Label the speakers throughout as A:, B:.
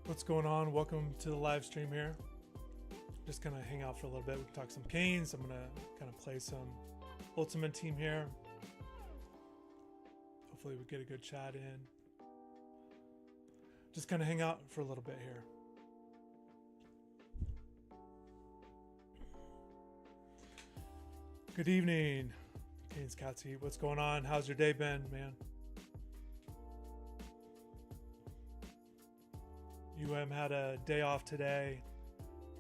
A: What's going on? Welcome to the live stream here. Just gonna hang out for a little bit. We can talk some Canes. I'm gonna kind of play some Ultimate Team here. Hopefully we get a good chat in. Just kind of hang out for a little bit here. Good evening, Canes Catsy. What's going on? How's your day been, man? UM had a day off today.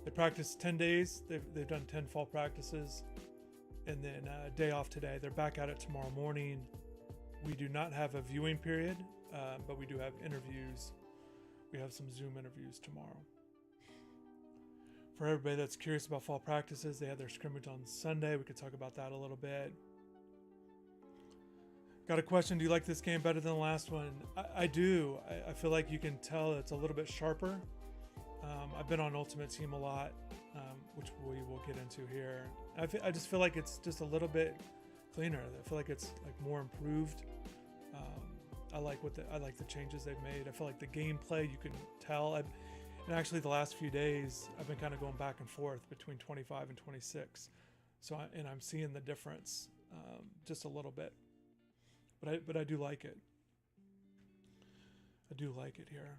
A: They practiced 10 days. They've done 10 fall practices. And then a day off today. They're back at it tomorrow morning. We do not have a viewing period, but we do have interviews. We have some Zoom interviews tomorrow. For everybody that's curious about fall practices, they had their scrimmage on Sunday. We could talk about that a little bit. Got a question. Do you like this game better than the last one? I do. I feel like you can tell it's a little bit sharper. I've been on Ultimate Team a lot, which we will get into here. I just feel like it's just a little bit cleaner. I feel like it's like more improved. I like the changes they've made. I feel like the gameplay, you can tell. And actually the last few days, I've been kind of going back and forth between 25 and 26. So I'm seeing the difference just a little bit. But I do like it. I do like it here.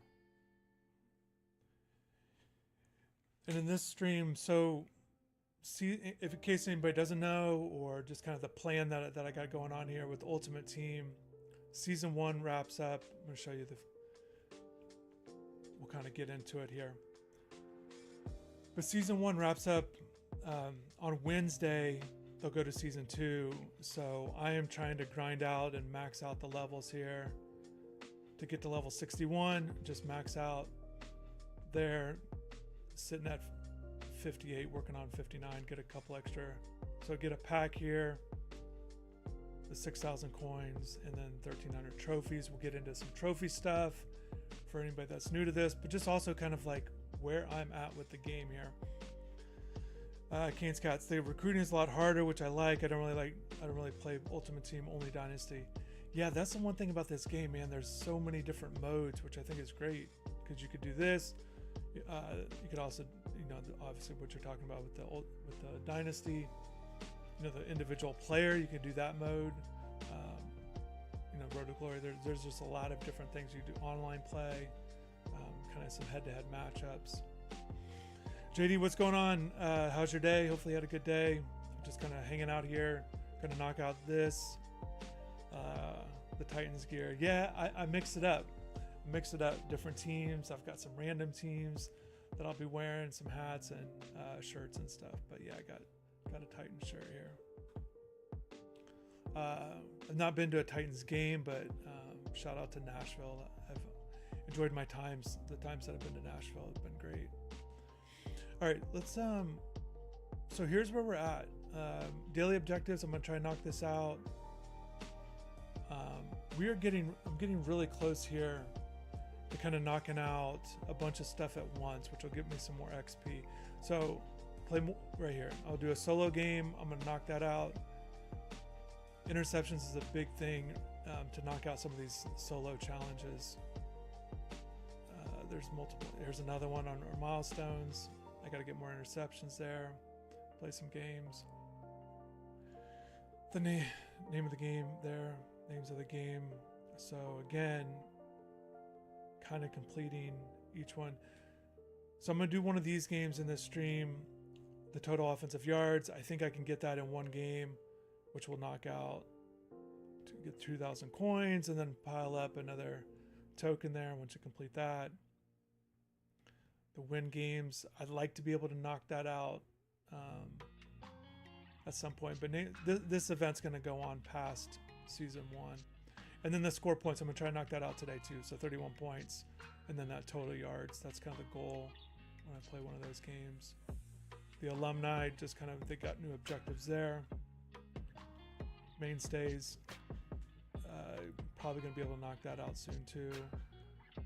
A: And in this stream, so see, if in case anybody doesn't know, or just kind of the plan that I got going on here with Ultimate Team, season 1 wraps up. I'm going to show you we'll kind of get into it here. But season 1 wraps up on Wednesday. They'll go to season 2. So I am trying to grind out and max out the levels here to get to level 61. Just max out there, sitting at 58, working on 59, get a couple extra. So get a pack here, the 6,000 coins, and then 1,300 trophies. We'll get into some trophy stuff for anybody that's new to this, but just also kind of like where I'm at with the game here. Canes Cats, the recruiting is a lot harder, which I like. I don't really play Ultimate Team, only Dynasty. Yeah, that's the one thing about this game, man. There's so many different modes, which I think is great, because you could do this. You could also, obviously what you're talking about with the Dynasty, the individual player, you could do that mode. Road to Glory. There's just a lot of different things you do. Online play, kind of some head-to-head matchups. JD, what's going on? How's your day? Hopefully you had a good day. I'm just kind of hanging out here. Going to knock out this, the Titans gear. Yeah, I mix it up. Different teams. I've got some random teams that I'll be wearing, some hats and shirts and stuff. But yeah, I got a Titans shirt here. I've not been to a Titans game, but shout out to Nashville. I've enjoyed my times. The times that I've been to Nashville have been great. All right, let's so here's where we're at. Daily objectives, I'm gonna try and knock this out. I'm getting really close here to kind of knocking out a bunch of stuff at once, which will give me some more XP. So play right here. I'll do a solo game. I'm gonna knock that out. Interceptions is a big thing to knock out some of these solo challenges. There's multiple. Here's another one on our milestones. I got to get more interceptions there. Play some games. The name of the game there. Names of the game. So again, kind of completing each one. So I'm going to do one of these games in this stream. The total offensive yards. I think I can get that in one game, which will knock out to get 2,000 coins and then pile up another token there once you complete that. The win games, I'd like to be able to knock that out at some point, but this event's going to go on past season 1. And then the score points, I'm going to try and knock that out today too. So 31 points, and then that total yards. That's kind of the goal when I play one of those games. The alumni, just kind of, they got new objectives there. Mainstays, probably going to be able to knock that out soon too.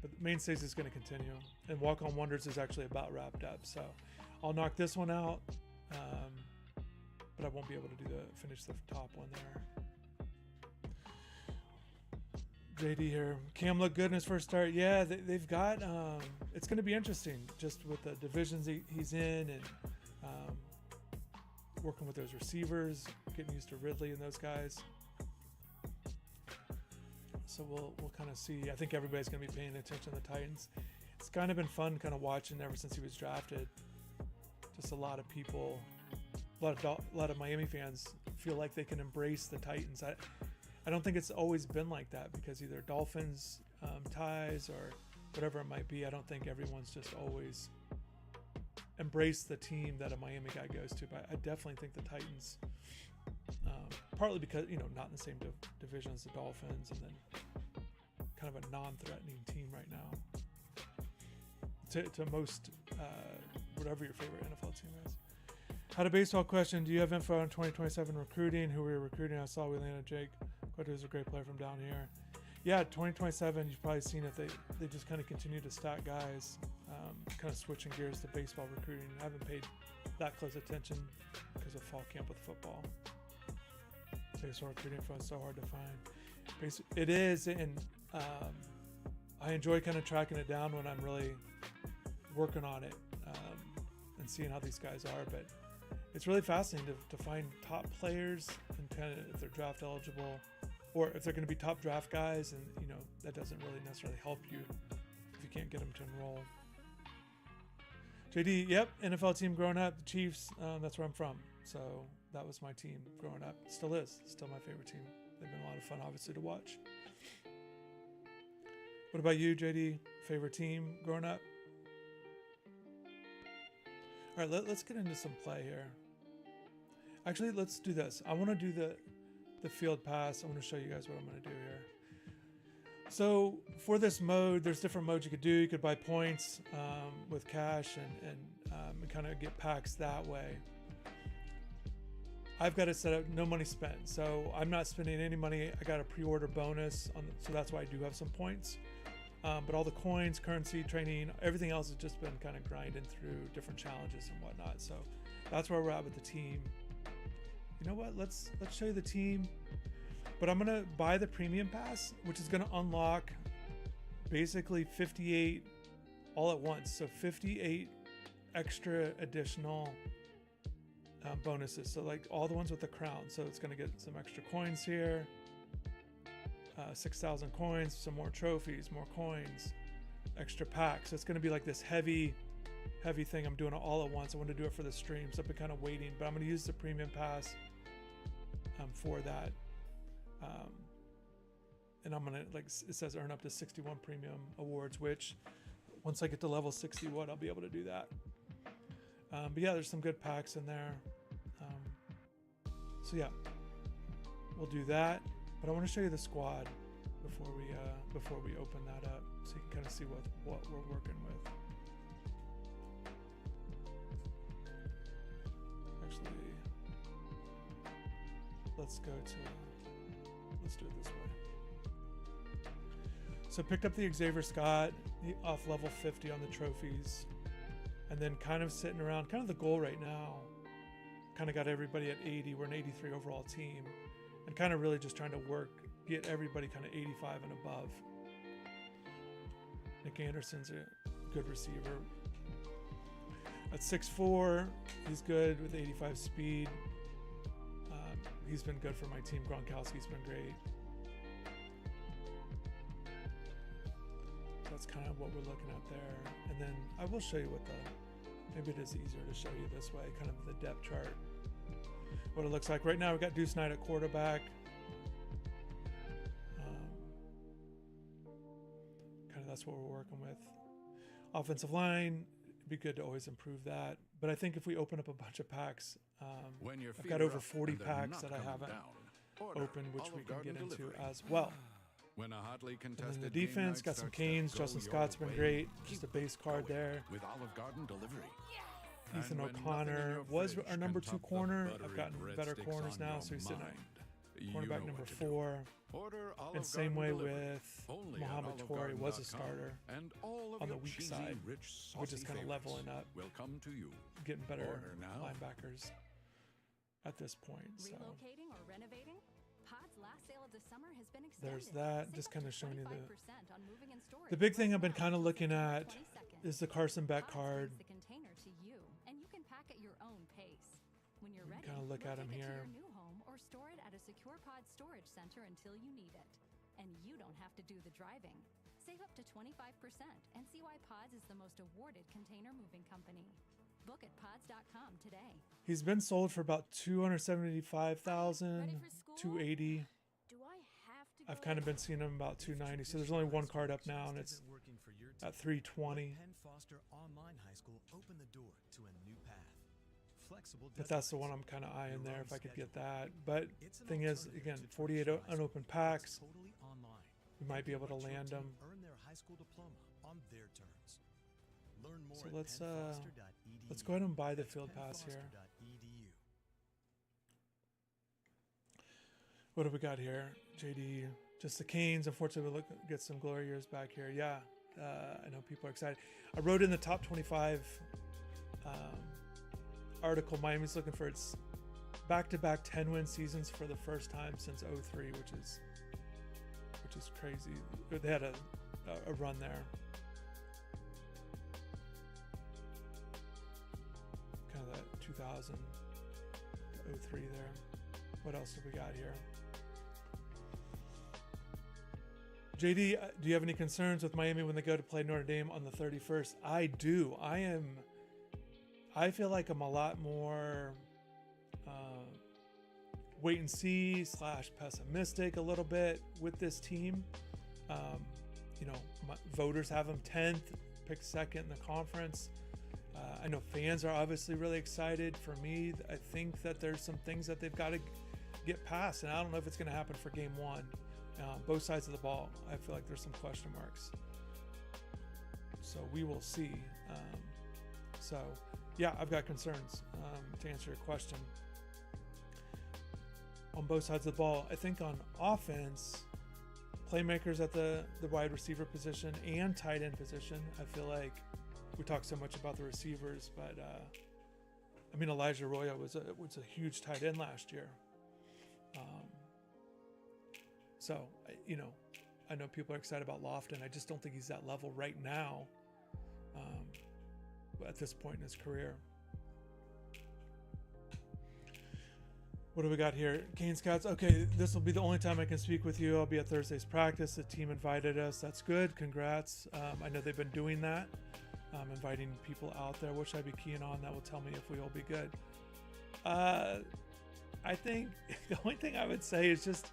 A: But Mainstays is going to continue, and Walk on Wonders is actually about wrapped up. So I'll knock this one out, but I won't be able to finish the top one there. JD here. Cam looked good in his first start. Yeah, they've got. It's going to be interesting just with the divisions he's in and working with those receivers, getting used to Ridley and those guys. So we'll kind of see. I think everybody's going to be paying attention to the Titans. It's kind of been fun kind of watching ever since he was drafted. Just a lot of people, a lot of Miami fans feel like they can embrace the Titans. I don't think it's always been like that because either Dolphins ties or whatever it might be. I don't think everyone's just always embraced the team that a Miami guy goes to. But I definitely think the Titans, partly because, not in the same division as the Dolphins, and then kind of a non-threatening team right now to most, whatever your favorite NFL team is. Had a baseball question. Do you have info on 2027 recruiting? Who we were recruiting? I saw we landed Jake. Who's a great player from down here. Yeah, 2027, you've probably seen it. They just kind of continue to stack guys, kind of switching gears to baseball recruiting. I haven't paid that close attention because of fall camp with football. Baseball recruiting info is so hard to find. It is, and I enjoy kind of tracking it down when I'm really working on it and seeing how these guys are. But it's really fascinating to find top players and kind of if they're draft eligible, or if they're going to be top draft guys, and that doesn't really necessarily help you if you can't get them to enroll. JD, yep, NFL team growing up, the Chiefs. That's where I'm from, so that was my team growing up. Still is, still my favorite team. They've been a lot of fun, obviously, to watch. What about you, JD? Favorite team growing up? All right, let's get into some play here. Actually, let's do this. I want to do the field pass. I want to show you guys what I'm going to do here. So for this mode, there's different modes you could do. You could buy points with cash and kind of get packs that way. I've got it set up, no money spent. So I'm not spending any money. I got a pre-order bonus, so that's why I do have some points. But all the coins, currency, training, everything else has just been kind of grinding through different challenges and whatnot. So that's where we're at with the team. You know what? Let's show you the team. But I'm gonna buy the premium pass, which is gonna unlock basically 58 all at once. So 58 extra additional bonuses. So like all the ones with the crown. So it's gonna get some extra coins here. 6,000 coins, some more trophies, more coins, extra packs. So it's going to be like this heavy thing. I'm doing it all at once. I want to do it for the stream, so I've been kind of waiting, but I'm going to use the premium pass for that. And I'm going to, like it says, earn up to 61 premium awards, which once I get to level 61, I'll be able to do that. But yeah, there's some good packs in there. So yeah, we'll do that. But I want to show you the squad before we open that up, so you can kind of see what we're working with. Actually, let's do it this way. So picked up the Xavier Scott off level 50 on the trophies, and then kind of sitting around, kind of the goal right now. Kind of got everybody at 80. We're an 83 overall team. And kind of really just trying to get everybody kind of 85 and above. Nick Anderson's a good receiver. At 6'4", he's good with 85 speed. He's been good for my team. Gronkowski's been great. That's kind of what we're looking at there. And then I will show you maybe it is easier to show you this way, kind of the depth chart. What it looks like right now. We got Deuce Knight at quarterback. Kind of that's what we're working with. Offensive line, it'd be good to always improve that. But I think if we open up a bunch of packs, I've got over 40 packs that I haven't opened, which we can get into as well.
B: When a hotly
A: And
B: contested
A: then the defense got some Canes. Justin Scott's been great. Just a base card there.
B: with Olive Garden delivery.
A: Ethan
B: And when
A: O'Connor
B: nothing in your
A: was
B: fridge
A: our
B: can
A: number
B: top
A: 2
B: the
A: corner.
B: buttery
A: I've gotten better
B: breadsticks
A: corners
B: on
A: now,
B: your
A: so he's sitting
B: mind.
A: at
B: You
A: cornerback
B: know
A: number
B: what to
A: 4.
B: do. Order Olive
A: And same
B: Garden
A: way
B: delivery.
A: with
B: Only at
A: Muhammad Torrey was a
B: olivegarden.com.
A: starter
B: And all of
A: on the
B: your
A: weak
B: cheesy,
A: side.
B: rich,
A: We're just
B: saucy
A: kind of
B: favorites
A: leveling up,
B: will come to you.
A: getting better
B: Order now.
A: linebackers at this point. So
C: Relocating or renovating? Pods last sale of the summer has been
A: There's
C: extended.
A: that.
C: Save
A: Just
C: up
A: kind
C: to
A: of showing you
C: 25% on moving and storage
A: the big thing
C: right
A: I've been
C: now
A: kind of
C: until
A: looking
C: September
A: at
C: 22nd.
A: is the Carson Beck
C: Pods
A: card.
C: brings the container to you, and you can pack at your own pace. When you're
A: You
C: ready,
A: can kinda look
C: we'll
A: at 'em
C: take it to
A: here.
C: your new home or store it at a secure pod storage center until you need it. And you don't have to do the driving. Save up to 25% and see why Pods is the most awarded container moving company. Book at pods.com today.
A: He's been sold for about 275,000,
C: Ready for school?
A: 280.
C: Do I have to
A: I've
C: go
A: kind of
C: to
A: been seeing him about 290. So there's only one card up now, and it's at 320.
D: Penn Foster Online High School opened the door to a new path. Flexible
A: But that's the one I'm kind of eyeing there if I could get that. But thing is, again, 48 unopened packs.
D: Totally online.
A: We might be able to
D: Let your
A: land
D: team
A: them.
D: Earn their high school diploma on their terms. Learn more
A: So
D: at
A: let's
D: pennfoster.edu.
A: go ahead and buy the
D: That's
A: field pass here.
D: pennfoster.edu.
A: What do we got here? JD, just the Canes. Unfortunately, we get some glory years back here. Yeah, I know people are excited. I wrote in the top 25 article, Miami's looking for its back-to-back 10-win seasons for the first time since 03, which is crazy. They had a run there. Kind of that 2000 to 03 there. What else have we got here? JD, do you have any concerns with Miami when they go to play Notre Dame on the 31st? I do. I feel like I'm a lot more wait and see / pessimistic a little bit with this team. Voters have them 10th, picked second in the conference. I know fans are obviously really excited. For me, I think that there's some things that they've got to get past, and I don't know if it's going to happen for game one. Both sides of the ball, I feel like there's some question marks. So we will see. Yeah, I've got concerns to answer your question. On both sides of the ball, I think on offense, playmakers at the wide receiver position and tight end position, I feel like we talk so much about the receivers, but Elijah Arroyo was a huge tight end last year. I know people are excited about Lofton. I just don't think he's that level right now at this point in his career. What do we got here? Cane Scouts. Okay, this will be the only time I can speak with you. I'll be at Thursday's practice. The team invited us. That's good. Congrats. I know they've been doing that, inviting people out there. What should I be keying on? That will tell me if we will be good. I think the only thing I would say is just,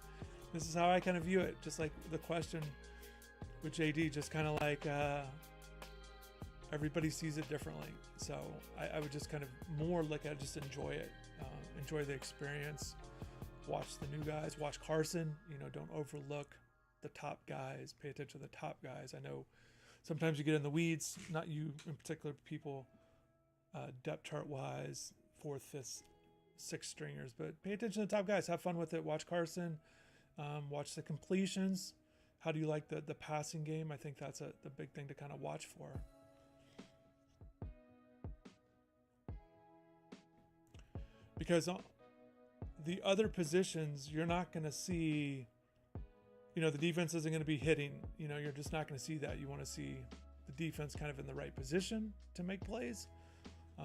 A: this is how I kind of view it. Just like the question with JD, just kind of like everybody sees it differently. So I would just kind of more look at it, just enjoy it. Enjoy the experience. Watch the new guys. Watch Carson. Don't overlook the top guys. Pay attention to the top guys. I know sometimes you get in the weeds, not you in particular, people depth chart wise, 4th, 5th, 6th stringers, but pay attention to the top guys. Have fun with it. Watch Carson. Watch the completions. How do you like the passing game? I think that's the big thing to kind of watch for. Because the other positions, you're not going to see, the defense isn't going to be hitting. You're just not going to see that. You want to see the defense kind of in the right position to make plays.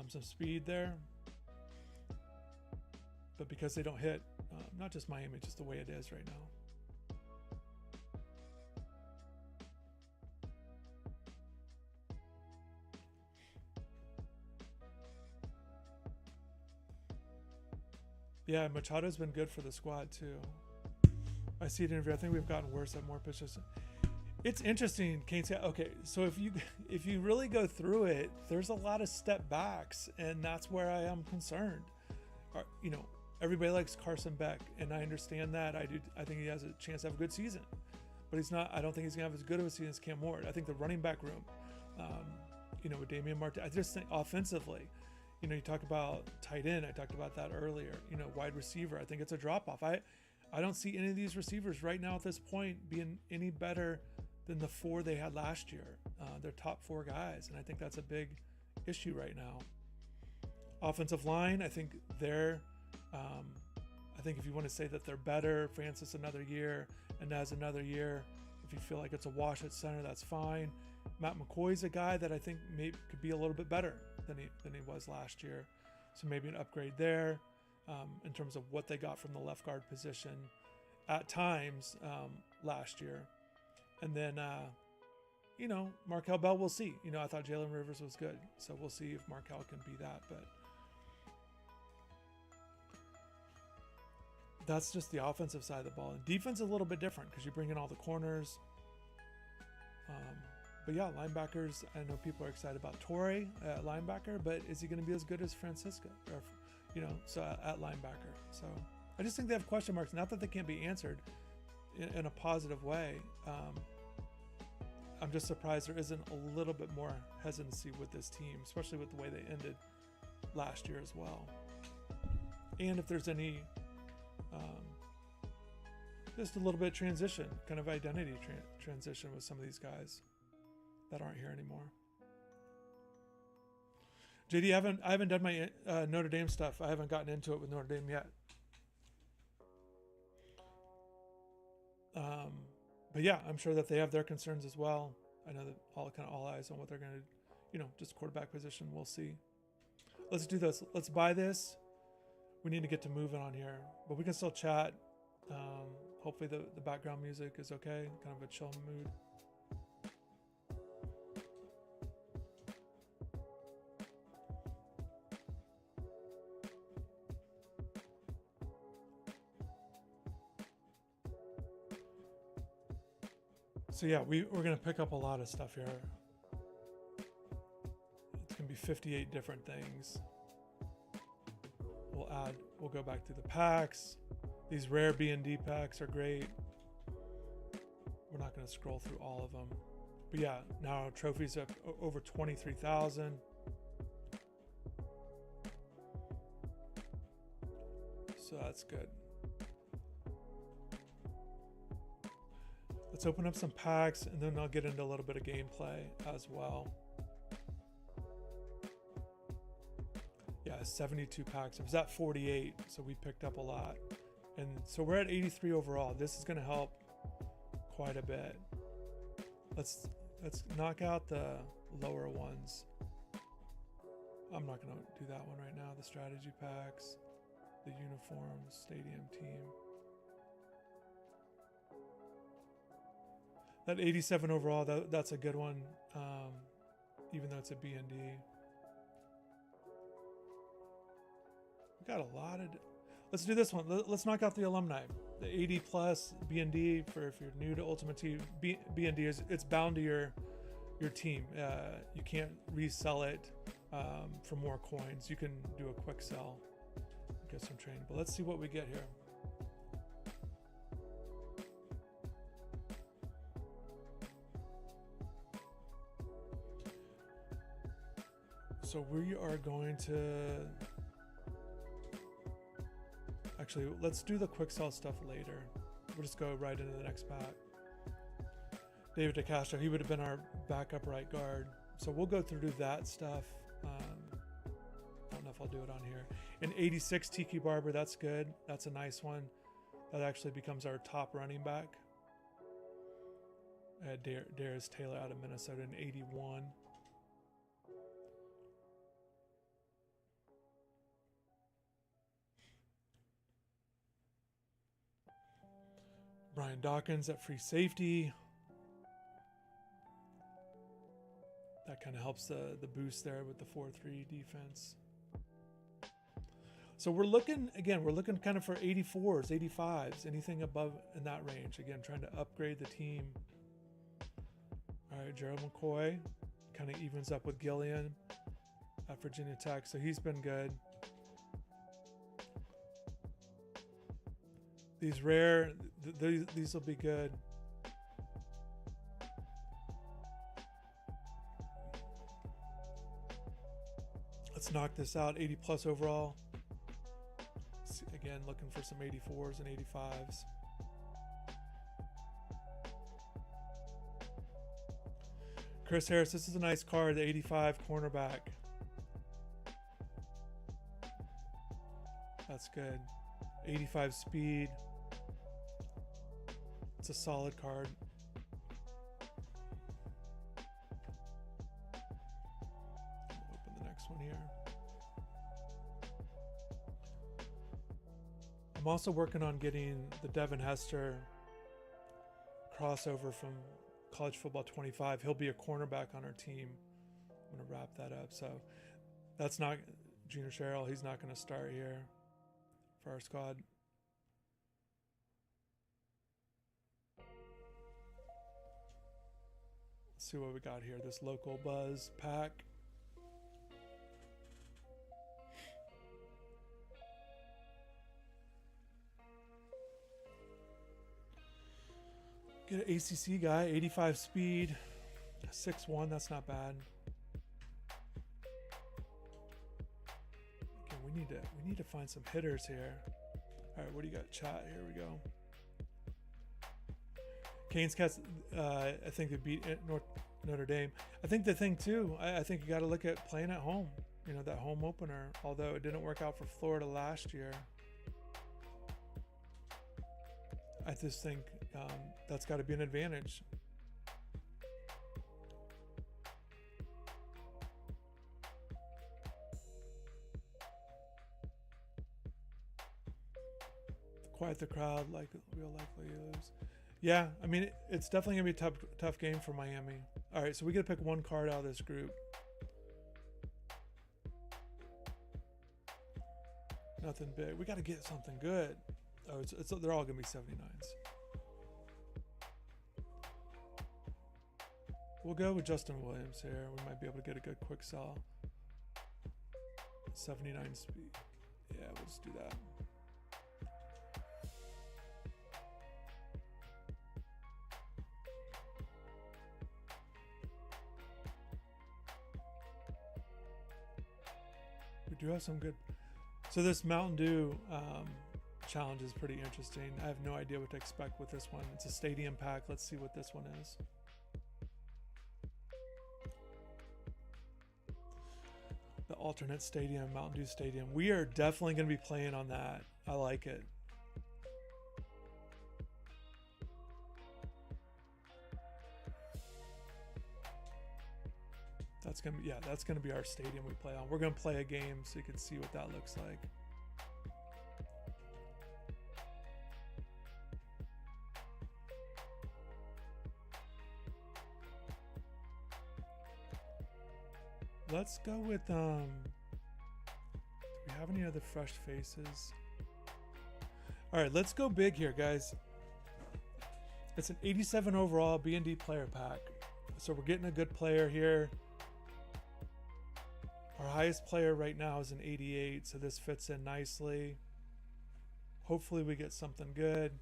A: Some speed there. But because they don't hit, not just Miami, just the way it is right now. Yeah, Machado's been good for the squad too. I see it in interview. I think we've gotten worse at more pitches. It's interesting, Kane. Okay, so if you really go through it, there's a lot of step backs, and that's where I am concerned. Everybody likes Carson Beck, and I understand that. I do. I think he has a chance to have a good season, but he's not. I don't think he's gonna have as good of a season as Cam Ward. I think the running back room, with Damian Martin, I just think offensively. You talk about tight end. I talked about that earlier. Wide receiver. I think it's a drop off. I don't see any of these receivers right now at this point being any better than the 4 they had last year. They're top 4 guys, and I think that's a big issue right now. Offensive line. I think think if you want to say that they're better, Francis another year, and as another year, if you feel like it's a wash at center, that's fine. Matt McCoy's a guy that I think maybe could be a little bit better than he was last year. So maybe an upgrade there in terms of what they got from the left guard position at times last year. And then, Markel Bell, we'll see. I thought Jalen Rivers was good. So we'll see if Markel can be that. But that's just the offensive side of the ball. And defense is a little bit different because you bring in all the corners. But yeah, linebackers, I know people are excited about Torrey at linebacker, but is he going to be as good as Francisco? Or, so at linebacker. So I just think they have question marks. Not that they can't be answered in a positive way. I'm just surprised there isn't a little bit more hesitancy with this team, especially with the way they ended last year as well. And if there's any, just a little bit of transition, kind of identity transition with some of these guys that aren't here anymore. JD, I haven't done my Notre Dame stuff. I haven't gotten into it with Notre Dame yet. But yeah, I'm sure that they have their concerns as well. I know that all eyes on what they're going to, just quarterback position. We'll see. Let's do this. Let's buy this. We need to get to moving on here, but we can still chat. Hopefully the background music is okay. Kind of a chill mood. So yeah, we're going to pick up a lot of stuff here. It's going to be 58 different things. We'll go back through the packs. These rare B&D packs are great. We're not going to scroll through all of them. But yeah, now trophies up over 23,000. So that's good. Let's open up some packs and then I'll get into a little bit of gameplay as well. Yeah, 72 packs. It was at 48, so we picked up a lot. And so we're at 83 overall. This is going to help quite a bit. Let's knock out the lower ones. I'm not going to do that one right now. The strategy packs, the uniforms, stadium team. That 87 overall, that's a good one, even though it's a B&D. We got a lot of... Let's do this one. Let's knock out the alumni. The 80 plus B&D for if you're new to Ultimate Team. B&D it's bound to your team. You can't resell it for more coins. You can do a quick sell, get some training. But let's see what we get here. So we are going to... Actually, let's do the quick sell stuff later. We'll just go right into the next pack. David DeCastro, he would have been our backup right guard. So we'll go through that stuff. I don't know if I'll do it on here. An 86 Tiki Barber, that's good. That's a nice one. That actually becomes our top running back. Darius Taylor out of Minnesota, an 81. Brian Dawkins at free safety. That kind of helps the boost there with the 4-3 defense. So we're looking kind of for 84s, 85s, anything above in that range. Again, trying to upgrade the team. All right, Gerald McCoy kind of evens up with Gillian at Virginia Tech, so he's been good. These rare, these will be good. Let's knock this out. 80 plus overall. Again, looking for some 84s and 85s. Chris Harris, this is a nice card, the 85 cornerback. That's good. 85 speed. It's a solid card. Open the next one here. I'm also working on getting the Devin Hester crossover from College Football 25. He'll be a cornerback on our team. I'm going to wrap that up. So that's not Junior Sherrill. He's not going to start here for our squad. Let's see what we got here. This local buzz pack. Get an ACC guy, 85 speed, 6'1", that's not bad. Okay, we need to find some hitters here. All right, what do you got, chat? Here we go. Canes Cats, I think they beat Notre Dame. I think the thing too, I think you got to look at playing at home. You know, that home opener, although it didn't work out for Florida last year. I just think that's got to be an advantage. Quiet the crowd, like we'll likely lose. Yeah, I mean, it's definitely gonna be a tough game for Miami. All right, so we gotta pick one card out of this group. Nothing big. We gotta get something good. Oh, they're all gonna be 79s. We'll go with Justin Williams here. We might be able to get a good quick sell. 79 speed. Yeah, we'll just do that. We do have some good. So this Mountain Dew challenge is pretty interesting. I have no idea what to expect with this one. It's a stadium pack. Let's see what this one is. The alternate stadium, Mountain Dew Stadium. We are definitely going to be playing on that. I like it. That's going to be, yeah, that's going to be our stadium we play on. We're going to play a game so you can see what that looks like. Let's go with, do we have any other fresh faces? All right, let's go big here, guys. It's an 87 overall B&D player pack. So we're getting a good player here. Our highest player right now is an 88, so this fits in nicely. Hopefully we get something good.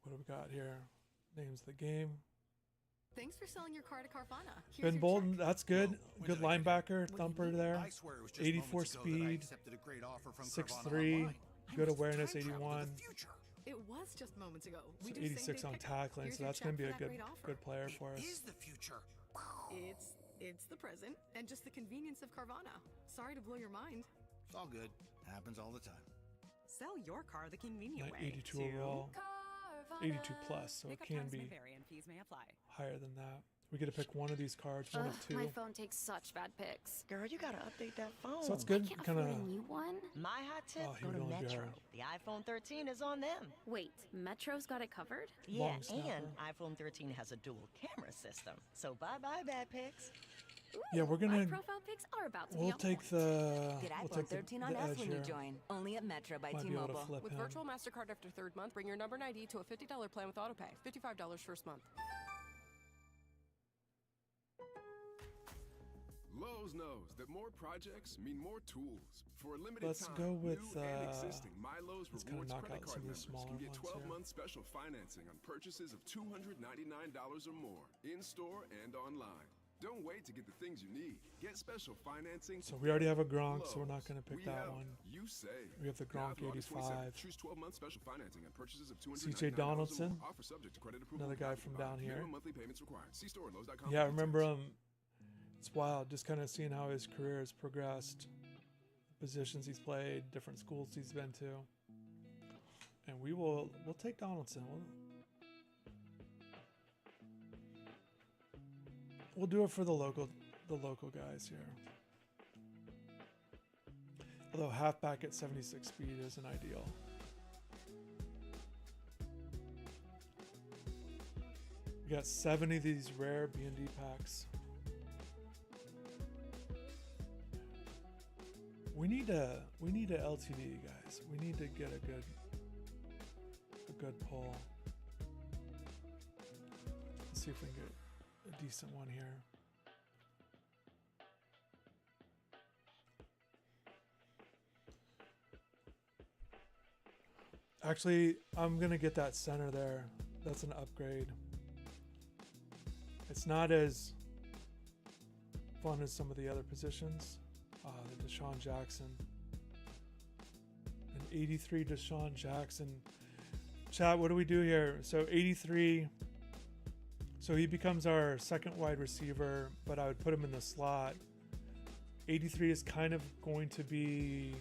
A: What do we got here? Names of the game.
E: Thanks for selling your car to Carvana. Here's
A: Ben
E: your
A: Bolton,
E: check.
A: that's good.
B: When
A: Good
B: did I get
A: linebacker,
B: here?
A: thumper
B: What do you mean?
A: there.
B: I swear it was just
A: 84
B: moments ago that I
A: speed,
B: accepted a great offer from
A: 6'3",
B: Carvana online.
A: good
B: I must
A: awareness,
B: time travel to
A: 81.
B: the future.
E: It was just moments ago.
A: So
E: We do
A: 86
E: same-day
A: on
E: pickup.
A: tackling,
E: Here's
A: so
E: your
A: that's going to be
E: check
A: a
E: for that
A: good
E: great offer.
A: good player
B: It
A: for us.
B: is the future.
E: It's the present and just the convenience of Carvana. Sorry to blow your mind.
B: It's all good. Happens all the time.
F: Sell your car the convenient way.
A: 82
F: to
A: overall, 82 plus, so it
F: Pickup
A: can
F: times may
A: be
F: vary and fees may apply.
A: higher than that. We get to pick one of these cards, one of two.
G: My phone takes such bad pics.
H: Girl, you gotta update that phone.
A: So it's
G: I
A: good,
G: can't
A: kind of.
G: afford a new one.
H: My hot tip,
A: Oh, he
H: go
A: would
H: to
A: only be
H: Metro.
A: our-
H: The iPhone 13 is on them.
G: Wait, Metro's got it covered?
H: Yeah,
A: Long snapper.
H: and iPhone 13 has a dual camera system. So bye-bye, bad pics.
G: Ooh,
A: Yeah, we're
G: my
A: gonna.
G: profile pics are about to be
A: We'll
G: on
A: take
G: point.
A: the.
I: Get
A: We'll
I: iPhone
A: take
I: 13
A: the
I: on us
A: edge
I: when you
A: here.
I: join. Only at Metro by
A: Might be able to
I: T-Mobile.
A: flip
E: With
A: him.
E: virtual MasterCard after third month, bring your number and ID to a $50 plan with AutoPay. $55 first month.
J: Lowe's knows that more projects mean more tools. For a limited
A: Let's
J: time,
A: go with,
J: new and existing MyLowe's
A: let's kinda
J: Rewards
A: knock
J: credit
A: out
J: card
A: some of the
J: members
A: smaller
J: can get
A: ones
J: 12-month special financing on purchases of $299 or more, in-store and online. Don't wait to get the things you need. Get special financing.
A: So we already have a Gronk, so we're not
J: Lowe's.
A: going to pick
J: We
A: that
J: help,
A: one.
J: You save.
A: We have the
J: Now
A: Gronk
J: through August 27th,
A: 85.
J: Choose 12-month special financing on purchases of
A: CJ
J: $299
A: Donaldson.
J: or more. Offer subject to credit approval.
A: Another guy
J: Without
A: from
J: coupon.
A: down here.
J: Minimum monthly payments required. See store and Lowe's.com.
A: Yeah, I
J: for
A: remember
J: details.
A: It's wild just kind of seeing how his career has progressed, positions he's played, different schools he's been to. And we'll take Donaldson. We'll do it for the local guys here. Although halfback at 76 speed isn't ideal. We got 70 of these rare B&D packs. We need a LTD, guys. We need to get a good pull. Let's see if we can get a decent one here. Actually, I'm gonna get that center there. That's an upgrade. It's not as fun as some of the other positions. The Deshaun Jackson. An 83 Deshaun Jackson. Chat, what do we do here? So 83. So he becomes our second wide receiver, but I would put him in the slot. 83 is kind of going to be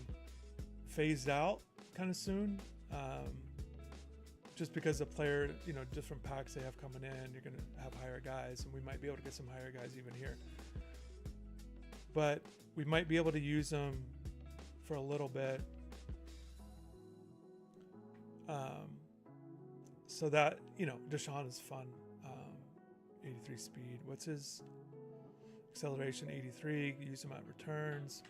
A: phased out kind of soon. Just because the player, different packs they have coming in, you're going to have higher guys, and we might be able to get some higher guys even here. But we might be able to use them for a little bit. So that, Deshaun is fun. 83 speed. What's his acceleration? 83. Use him at returns.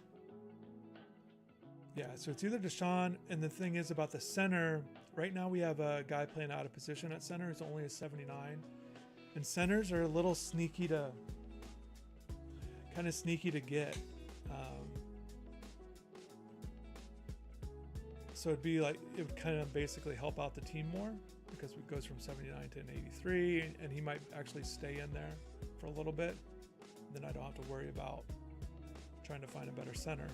A: Yeah, so it's either Deshaun, and the thing is about the center, right now we have a guy playing out of position at center who's only a 79. And centers are a little sneaky to get. So it'd be like, it would kind of basically help out the team more because it goes from 79 to an 83, and he might actually stay in there for a little bit. Then I don't have to worry about trying to find a better center.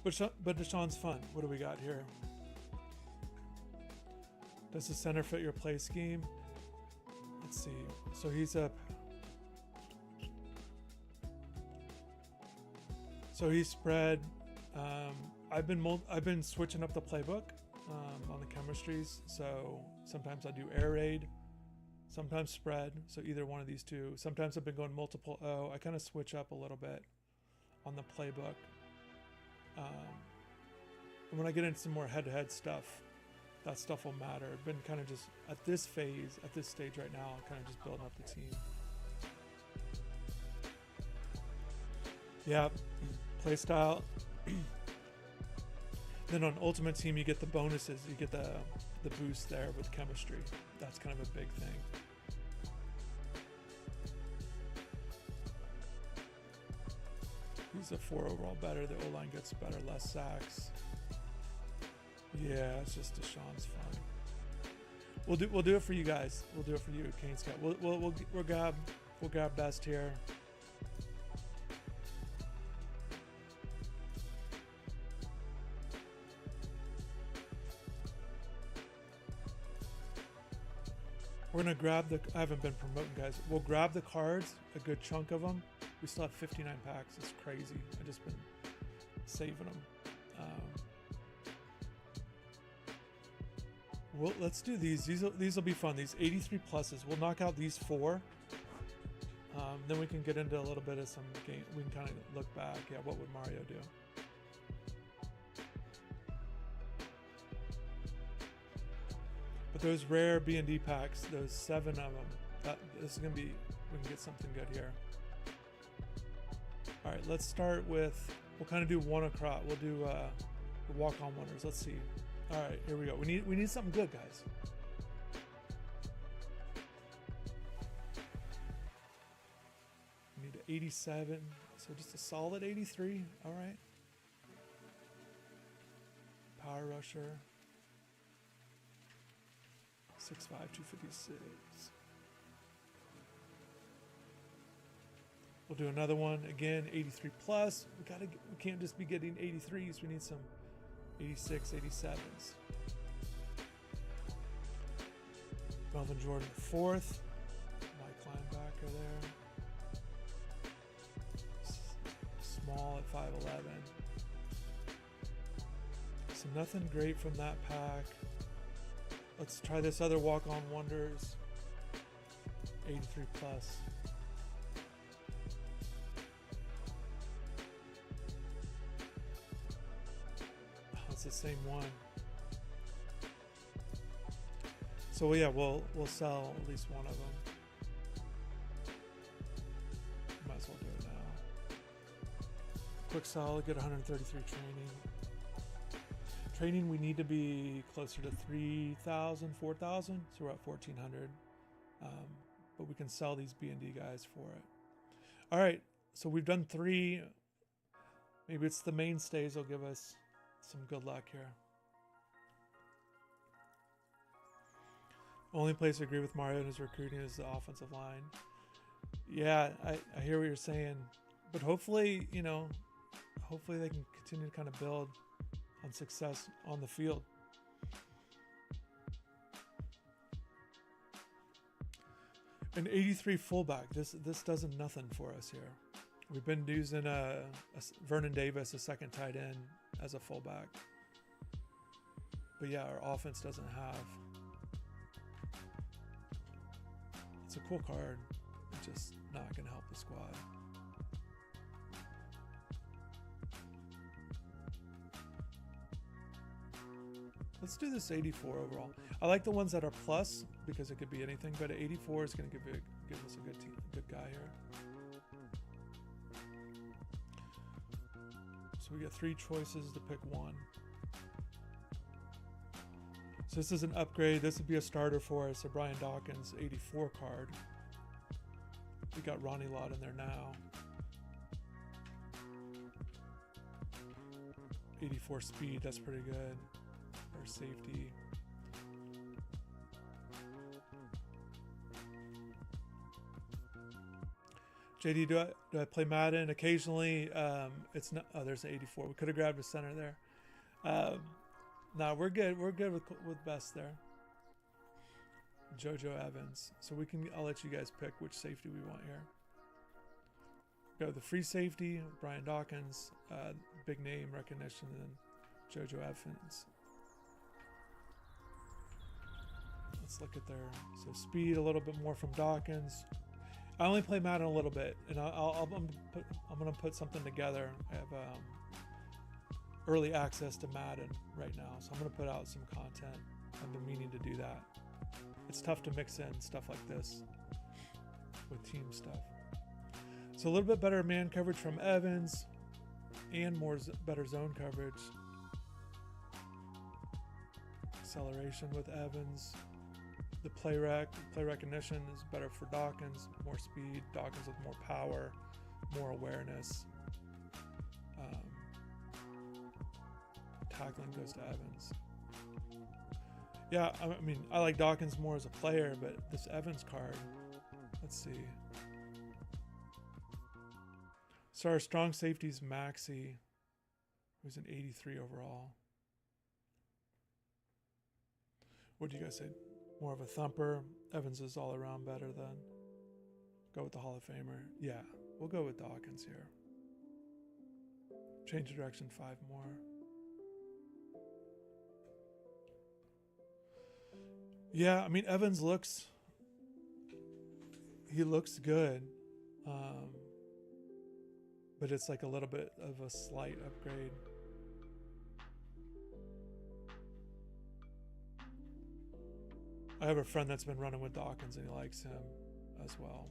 A: But Deshaun's fun. What do we got here? Does the center fit your play scheme? Let's see. So he's up. So he's spread. I've been switching up the playbook on the chemistries. So sometimes I do air raid, sometimes spread. So either one of these two. Sometimes I've been going multiple O. I kind of switch up a little bit on the playbook. And when I get into some more head-to-head stuff, that stuff will matter. I've been kind of just at this phase, at this stage right now, kind of just building up the team. Yeah, play style. Then on Ultimate Team, you get the bonuses. You get the boost there with chemistry. That's kind of a big thing. He's a 4 overall better. The O-line gets better, less sacks. Yeah, it's just Deshaun's fun. We'll do it for you guys. We'll do it for you, Kane Scott. We'll grab best here. We're gonna grab I haven't been promoting, guys. We'll grab the cards, a good chunk of them. We still have 59 packs. It's crazy. I've just been saving them. Well, let's do these. These will be fun. These 83 pluses. We'll knock out these 4. Then we can get into a little bit of some game. We can kind of look back. Yeah, what would Mario do? But those rare B&D packs, those 7 of them, this is gonna be. We can get something good here. All right, let's start with. We'll kind of do one across. We'll do the walk-on winners. Let's see. All right, here we go. We need something good, guys. We need an 87, so just a solid 83. All right. Power rusher. 6'5", 256. We'll do another one again, 83 plus. We can't just be getting 83s. We need some 86, 87s. Melvin Jordan, 4th. Mike linebacker there. small at 5'11". So nothing great from that pack. Let's try this other walk-on wonders. 83 plus. Oh, it's the same one. So yeah, we'll sell at least one of them. Might as well do it now. Quick sell, get 133 training. Training, we need to be closer to 3,000, 4,000. So we're at 1,400. But we can sell these B&D guys for it. All right, so we've done 3. Maybe it's the mainstays will give us some good luck here. Only place I agree with Mario in his recruiting is the offensive line. Yeah, I hear what you're saying. But hopefully, you know, hopefully they can continue to kind of build on success on the field. An 83 fullback. This does nothing for us here. We've been using a Vernon Davis, a second tight end, as a fullback. But yeah, our offense doesn't have. It's a cool card. It's just not going to help the squad. Let's do this 84 overall. I like the ones that are plus because it could be anything, but 84 is going to give us a good guy here. So we get 3 choices to pick one. So this is an upgrade. This would be a starter for us. A Brian Dawkins 84 card. We got Ronnie Lott in there now. 84 speed, that's pretty good. Or safety. JD, do I play Madden occasionally? It's not. Oh, there's an 84. We could have grabbed a center there. No, we're good. We're good with best there. JoJo Evans. So we can. I'll let you guys pick which safety we want here. Go the free safety, Brian Dawkins, big name recognition, and then JoJo Evans. Let's look at their speed a little bit more from Dawkins. I only play Madden a little bit, and I'm gonna put something together. I have early access to Madden right now, so I'm gonna put out some content. I've been meaning to do that. It's tough to mix in stuff like this with team stuff. So a little bit better man coverage from Evans, and better zone coverage. Acceleration with Evans. The play recognition is better for Dawkins, more speed, Dawkins with more power, more awareness. Tackling goes to Evans. Yeah, I mean, I like Dawkins more as a player, but this Evans card, let's see. So our strong safety's Maxey, who's an 83 overall. What do you guys say? More of a thumper. Evans is all around better then. Go with the Hall of Famer. Yeah, we'll go with Dawkins here. Change of direction 5 more. Yeah, I mean, Evans looks good. But it's like a little bit of a slight upgrade. I have a friend that's been running with Dawkins and he likes him as well.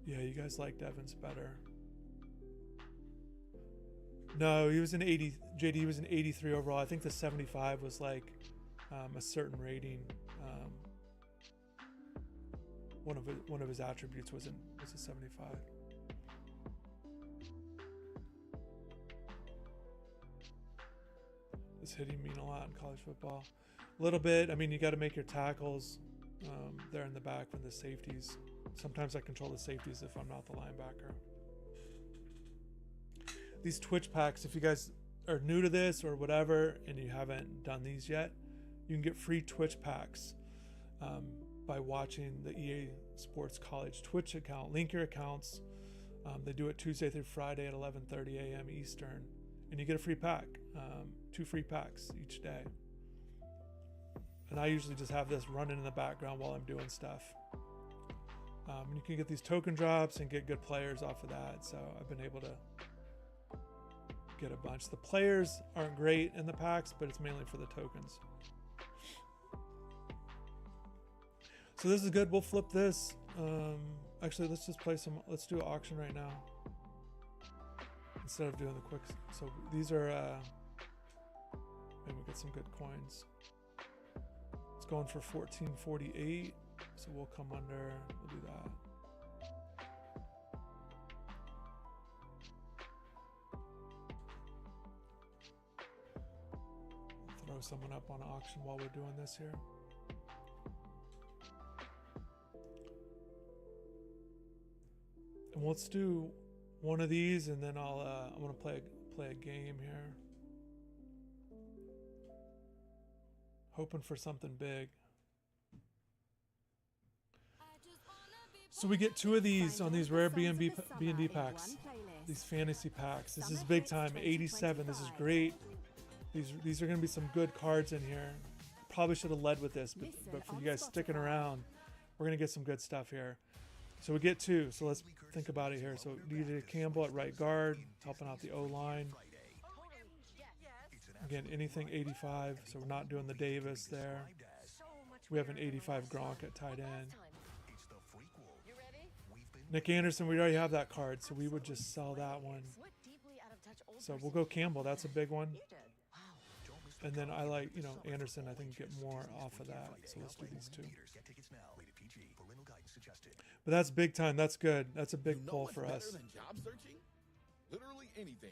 A: Yeah, you guys liked Evans better. No, he was an 80. JD was an 83 overall. I think the 75 was like a certain rating. One of his attributes was a 75. Does hitting mean a lot in college football? A little bit. I mean, you got to make your tackles there in the back from the safeties. Sometimes I control the safeties if I'm not the linebacker. These Twitch packs, if you guys are new to this or whatever and you haven't done these yet, you can get free Twitch packs. by watching the EA Sports College Twitch account. Link your accounts. They do it Tuesday through Friday at 11:30 a.m. Eastern, and you get a free pack, 2 free packs each day. And I usually just have this running in the background while I'm doing stuff. And you can get these token drops and get good players off of that. So I've been able to get a bunch. The players aren't great in the packs, but it's mainly for the tokens. So this is good. We'll flip this. Actually, let's just play some. Let's do an auction right now instead of doing the quick. So these are. Maybe we'll get some good coins. It's going for 1448. So we'll come under. We'll do that. Throw someone up on auction while we're doing this here. And let's do one of these, and then I'm gonna play a game here. Hoping for something big. So we get 2 of these on these rare B&D packs. These fantasy packs. This is big time. 87. This is great. These are gonna be some good cards in here. Probably should have led with this, but for you guys sticking around, we're gonna get some good stuff here. So we get 2. So let's think about it here. So DJ Campbell at right guard, helping out the O-line. Again, anything 85. So we're not doing the Davis there. We have an 85 Gronk at tight end. Nick Anderson, we already have that card, so we would just sell that one. So we'll go Campbell. That's a big one. And then I like, Anderson, I think get more off of that. So let's do these 2. But that's big time. That's good. That's a big pull for us.
I: Job searching? Literally anything.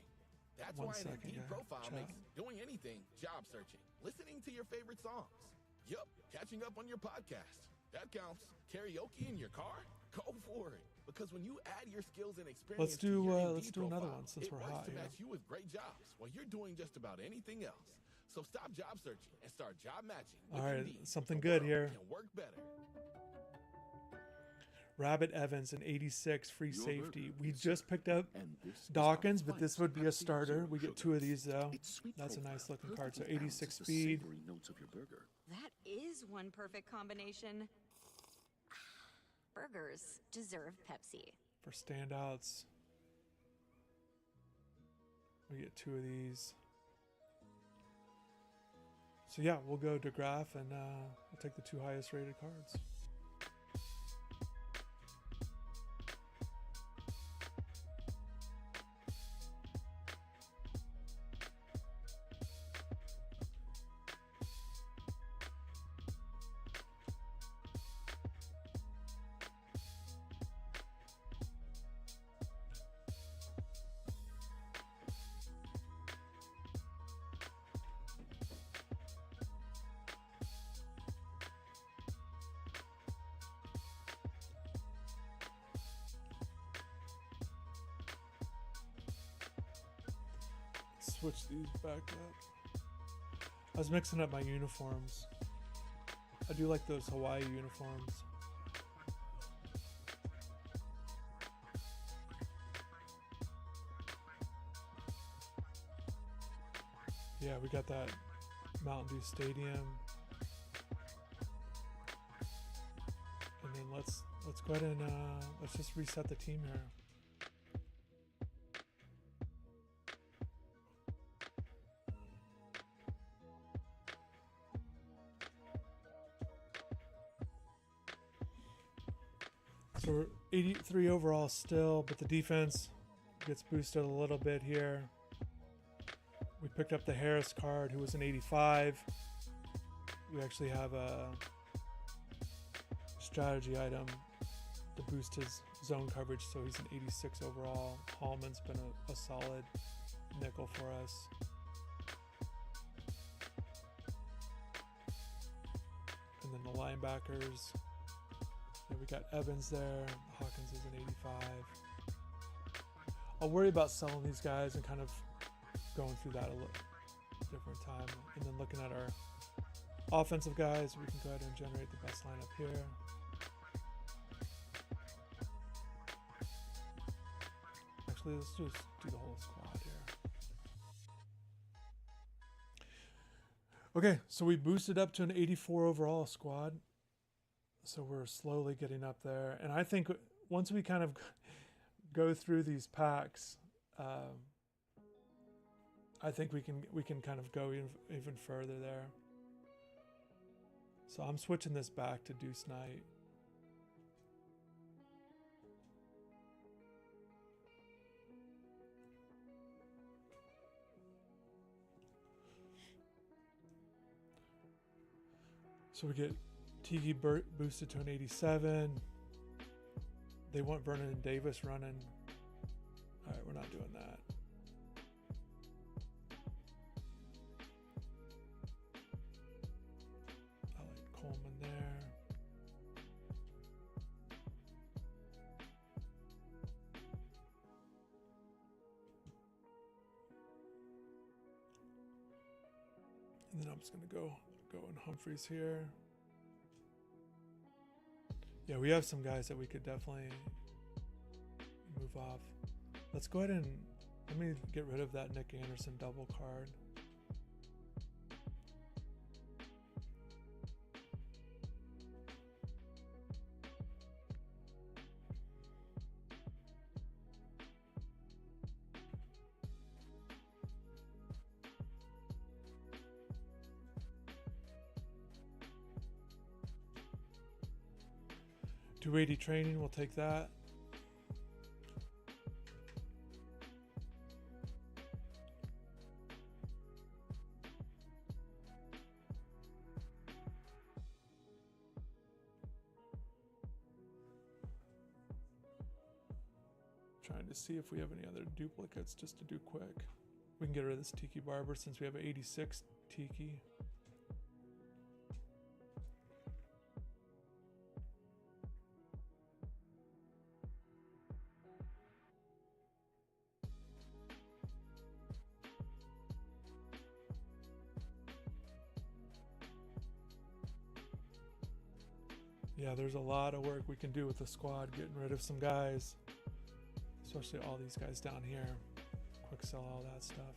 I: That's
A: One
I: why
A: second,
I: an Indeed
A: yeah.
I: profile
A: Chat.
I: makes doing anything job searching. Listening to your favorite songs. Yup, catching up on your podcast. That counts. Karaoke in your car? Go for it. Because when you add your skills and experience
A: Let's
I: to your Indeed
A: let's do another
I: profile,
A: one since
I: it
A: we're
I: works
A: hot
I: to
A: here.
I: match you with great jobs while you're doing just about anything else. So stop job searching and start job matching.
A: All
I: with
A: right,
I: Indeed.
A: something
I: The
A: good
I: world
A: here.
I: can work better.
A: Rabbit Evans, an 86 free safety. We just picked up Dawkins, but this would be a starter. We get 2 of these though. That's a nice looking card. So 86 speed.
F: That is one perfect combination.
G: Burgers deserve Pepsi.
A: For standouts, we get 2 of these. So yeah, we'll go DeGraff and we'll take the 2 highest rated cards. Switch these back up. I was mixing up my uniforms. I do like those Hawaii uniforms. Yeah, we got that Mountain Dew Stadium. And then let's go ahead and let's just reset the team here. So we're 83 overall still, but the defense gets boosted a little bit here. We picked up the Harris card, who was an 85. We actually have a strategy item to boost his zone coverage, so he's an 86 overall. Hallman's been a solid nickel for us. And then the linebackers. Yeah, we got Evans there. Hawkins is an 85. I'll worry about selling these guys and kind of going through that a little different time. And then looking at our offensive guys, we can go ahead and generate the best lineup here. Actually, let's just do the whole squad here. Okay, so we boosted up to an 84 overall squad. So we're slowly getting up there. And I think once we kind of go through these packs, I think we can kind of go even further there. So I'm switching this back to Deuce Knight. So we get Tiki boosted to an 87. They want Vernon and Davis running. All right, we're not doing that. I like Coleman there. And then I'm just going to go in Humphreys here. Yeah, we have some guys that we could definitely move off. Let's go ahead and let me get rid of that Nick Anderson double card. .280 training, we'll take that. Trying to see if we have any other duplicates just to do quick. We can get rid of this Tiki Barber since we have an 86 Tiki. Yeah, there's a lot of work we can do with the squad, getting rid of some guys, especially all these guys down here. Quick sell all that stuff.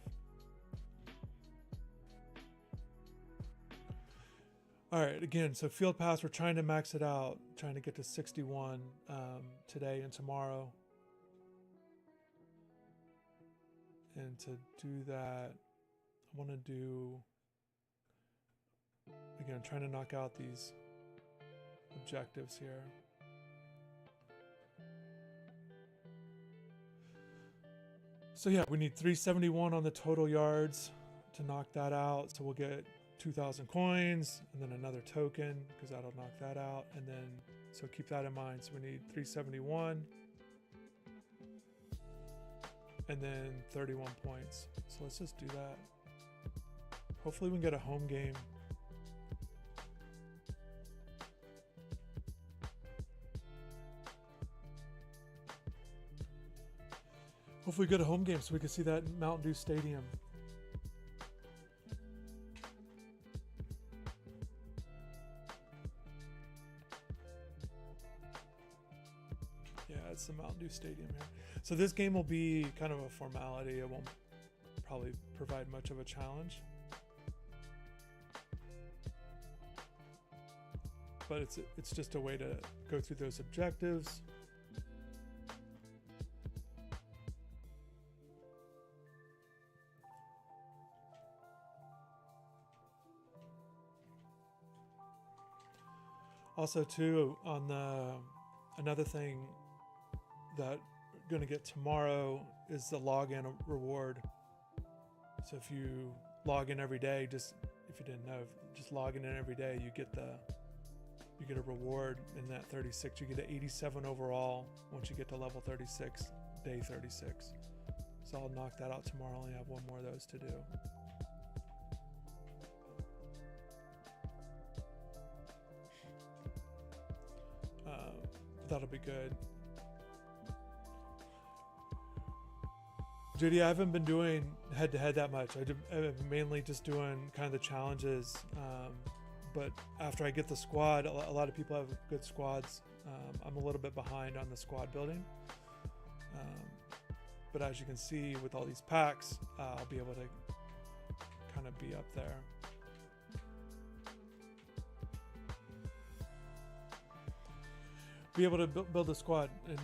A: All right, again, so field pass, we're trying to max it out, trying to get to 61 today and tomorrow. And to do that, I want to do, again, trying to knock out these objectives here. So yeah, we need 371 on the total yards to knock that out. So we'll get 2,000 coins and then another token because that'll knock that out. And then, so keep that in mind. So we need 371 and then 31 points. So let's just do that. Hopefully we can get a home game. Hopefully we get a home game so we can see that in Mountain Dew Stadium. Yeah, it's the Mountain Dew Stadium here. So this game will be kind of a formality. It won't probably provide much of a challenge. But it's just a way to go through those objectives. Also too, on the another thing that we're going to get tomorrow is the login reward. So if you log in every day, just if you didn't know, just logging in every day, you get a reward in that 36. You get an 87 overall once you get to level 36, day 36. So I'll knock that out tomorrow. I only have one more of those to do. That'll be good. JD, I haven't been doing head-to-head that much. I've been mainly just doing kind of the challenges. But after I get the squad, a lot of people have good squads. I'm a little bit behind on the squad building. but as you can see with all these packs, I'll be able to kind of be up there. Be able to build a squad and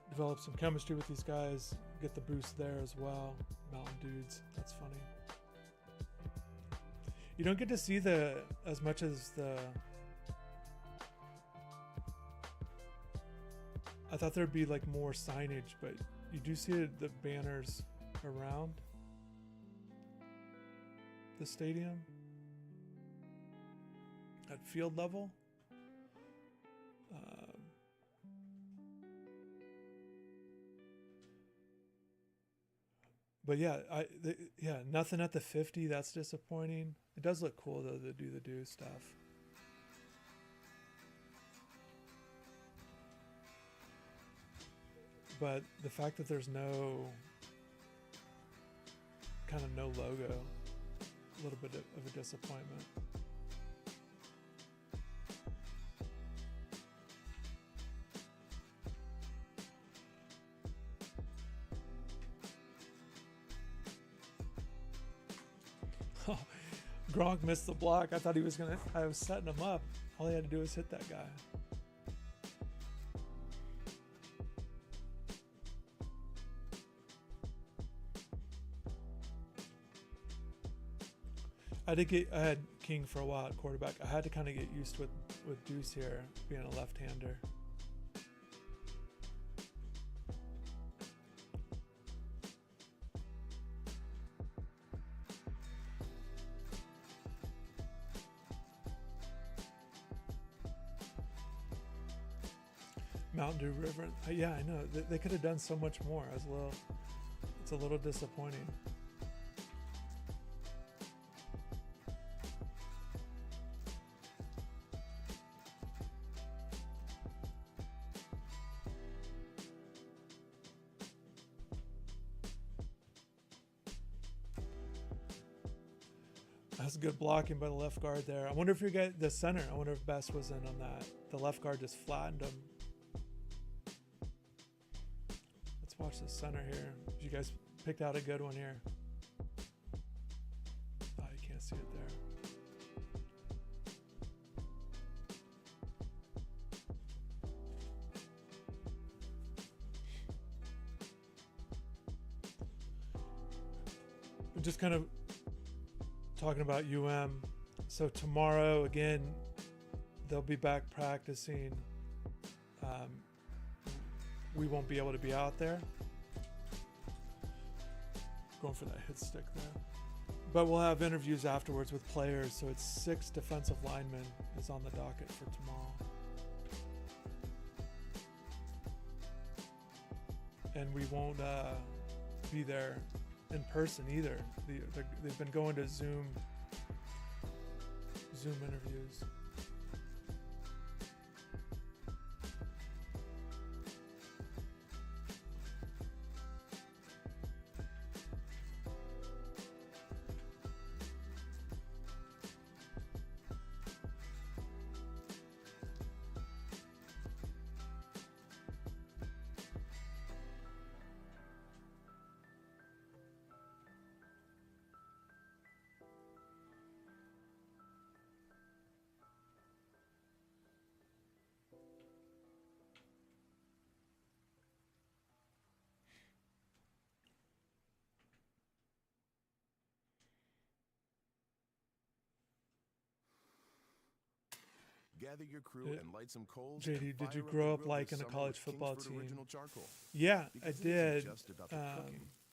A: develop some chemistry with these guys, get the boost there as well. Mountain dudes, that's funny. You don't get to see as much as I thought there'd be like more signage, but you do see the banners around the stadium at field level. But yeah, nothing at the 50. That's disappointing. It does look cool though to do the do stuff. But the fact that there's no logo, a little bit of a disappointment. Gronk missed the block. I thought I was setting him up. All he had to do was hit that guy. I had King for a while at quarterback. I had to kind of get used with Deuce here, being a left-hander. Mountain Dew River. Yeah, I know. They could have done so much more. It's a little disappointing. That's good blocking by the left guard there. I wonder if you get the center. I wonder if Best was in on that. The left guard just flattened him. Let's watch the center here. You guys picked out a good one here. Oh, you can't see it there. I'm just kind of talking about so tomorrow again they'll be back practicing. We won't be able to be out there. Going for that hit stick there, but we'll have interviews afterwards with players. So it's 6 defensive linemen is on the docket for tomorrow, and we won't be there in person either. They've been going to Zoom interviews.
J: Gather your crew and light some coals.
A: JD, did you grow up liking a college football team? Yeah, I did.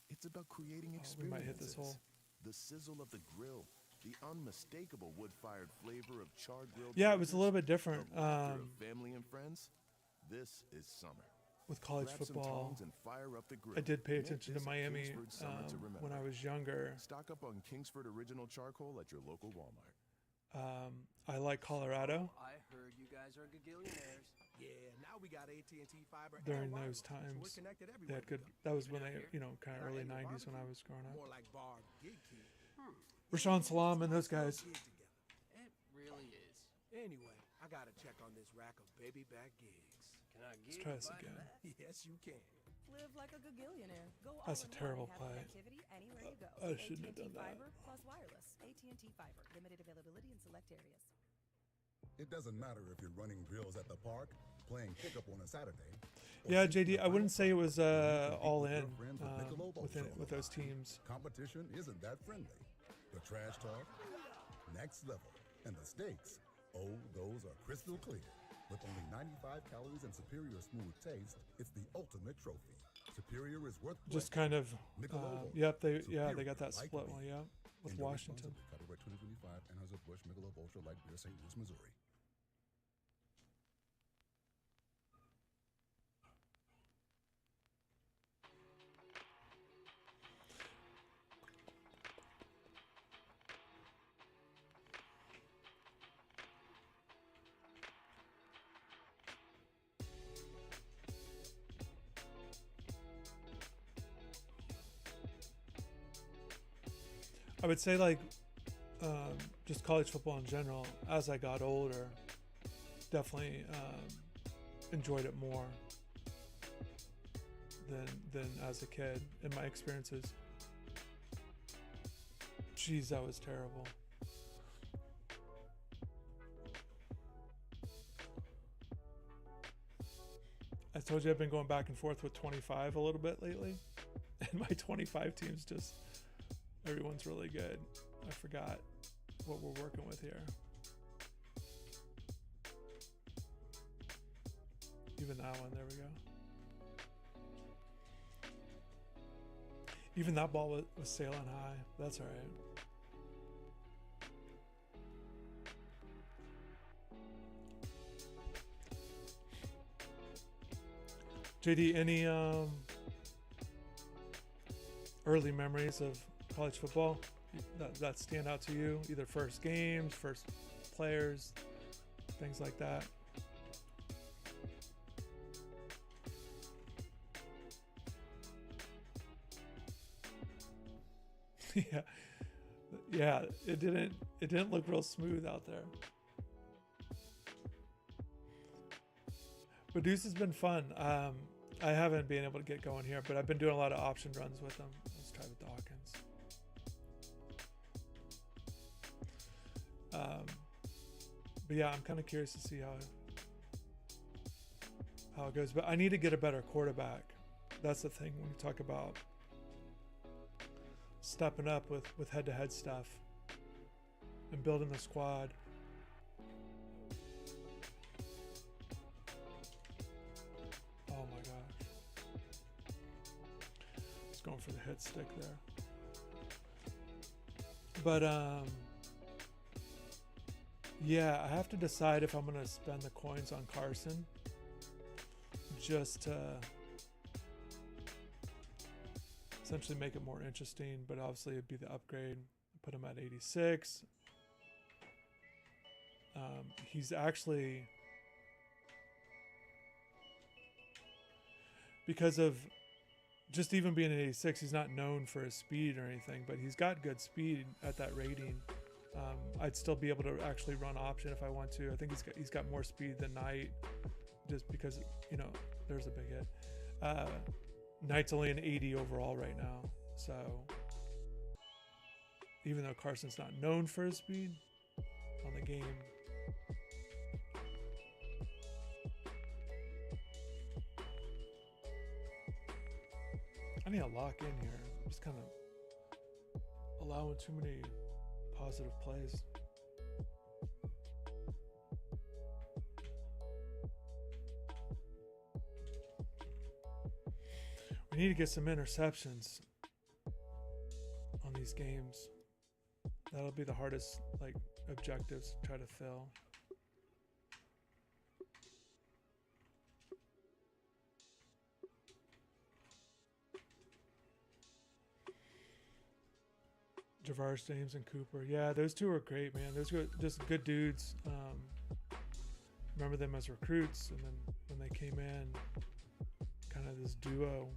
J: It's about creating experiences.
A: We might hit this hole.
J: The sizzle of the grill, the unmistakable wood-fired flavor of charred grilled.
A: Yeah, it was a little bit different.
J: Family and friends. This is summer.
A: With college football, I did pay attention to Miami when I was younger.
J: Stock up on Kingsford Original Charcoal at your local Walmart.
A: I like Colorado.
K: I heard you guys are gagillionaires. Yeah, now we got AT&T fiber.
A: During those times, they had good. That was when they, kind of early '90s when I was growing up.
K: More like bar gig kid.
A: Rashawn Salam and those guys.
K: It really is. Anyway, I gotta check on this rack of baby back gigs. Can I
A: Let's try this again.
K: Yes, you can.
E: Live like a gagillionaire. Go all
A: That's a
E: in one
A: terrible
E: and have
A: play.
E: connectivity anywhere you go.
A: I shouldn't have
E: AT&T
A: done that.
E: Fiber plus wireless. AT&T Fiber. Limited availability in select areas.
L: It doesn't matter if you're running drills at the park, playing pickup on a Saturday.
A: Yeah, JD, I wouldn't say it was all in with those teams.
L: Competition isn't that friendly. The trash talk, next level. And the stakes, oh, those are crystal clear. With only 95 calories and superior smooth taste, it's the ultimate trophy. Superior is worth
A: Just kind of, yep, they got that
L: like
A: split
L: me.
A: one, yeah, with
L: Enjoy
A: Washington.
L: responsibly. Copyright 2025, Anheuser-Busch Michelob Ultra Light Beer, St. Louis, Missouri.
A: I would say like just college football in general. As I got older, definitely enjoyed it more than as a kid in my experiences. Jeez, that was terrible. I told you I've been going back and forth with 25 a little bit lately, and my 25 team's just. Everyone's really good. I forgot what we're working with here. Even that one, there we go. Even that ball was sailing high. That's all right. JD, any early memories of college football that stand out to you? Either first games, first players, things like that. Yeah, it didn't look real smooth out there. But Deuce has been fun. I haven't been able to get going here, but I've been doing a lot of option runs with them. Let's try with Dawkins. But yeah, I'm kind of curious to see how it goes. But I need to get a better quarterback. That's the thing when you talk about stepping up with head-to-head stuff and building the squad. Oh my gosh. It's going for the hit stick there. But yeah, I have to decide if I'm going to spend the coins on Carson just to essentially make it more interesting, but obviously it'd be the upgrade. Put him at 86. He's actually, because of just even being at 86, he's not known for his speed or anything, but he's got good speed at that rating. I'd still be able to actually run option if I want to. I think he's got more speed than Knight, just because, you know, there's a big hit. Knight's only an 80 overall right now, so even though Carson's not known for his speed on the game. I need to lock in here. I'm just kind of allowing too many positive plays. We need to get some interceptions on these games. That'll be the hardest, like, objectives to try to fill. Javarius James and Cooper. Yeah, those two are great, man. Those are just good dudes. Remember them as recruits, and then when they came in, kind of this duo.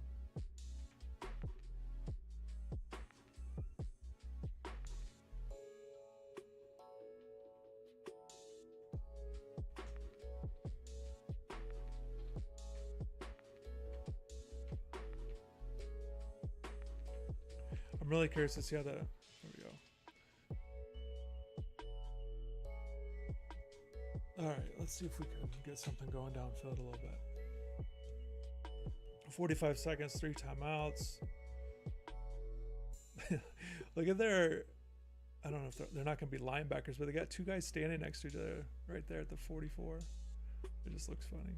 A: I'm really curious to see how there we go. All right, let's see if we can get something going downfield a little bit. 45 seconds, 3 timeouts. Look at their, I don't know if they're not going to be linebackers, but they got 2 guys standing next to each other right there at the 44. It just looks funny.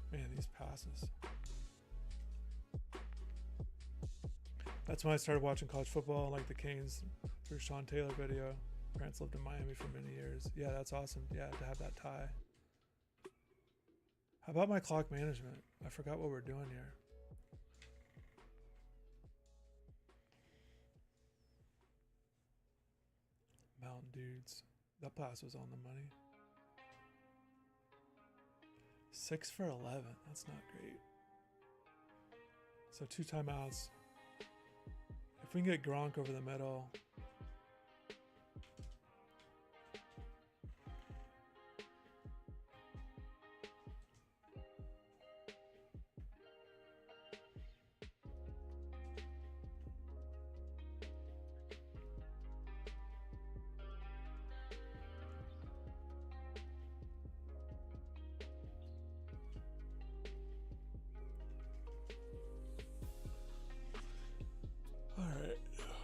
A: Man, these passes. That's when I started watching college football, like the Canes through Sean Taylor video. Parents lived in Miami for many years. Yeah, that's awesome. Yeah, to have that tie. How about my clock management? I forgot what we're doing here. Mountain Dudes. That pass was on the money. 6 for 11. That's not great. So 2 timeouts. If we can get Gronk over the middle.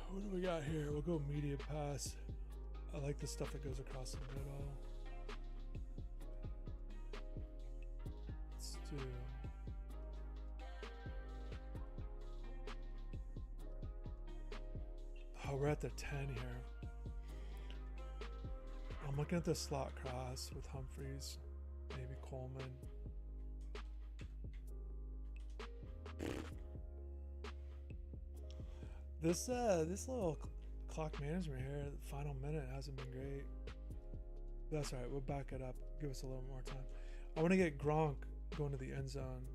A: What do we got here? We'll go media pass. I like the stuff that goes across the middle. Let's do. Oh, we're at the 10 here. I'm looking at the slot cross with Humphreys, maybe Coleman. This little clock management here, the final minute hasn't been great. That's all right. We'll back it up. Give us a little more time. I want to get Gronk going to the end zone.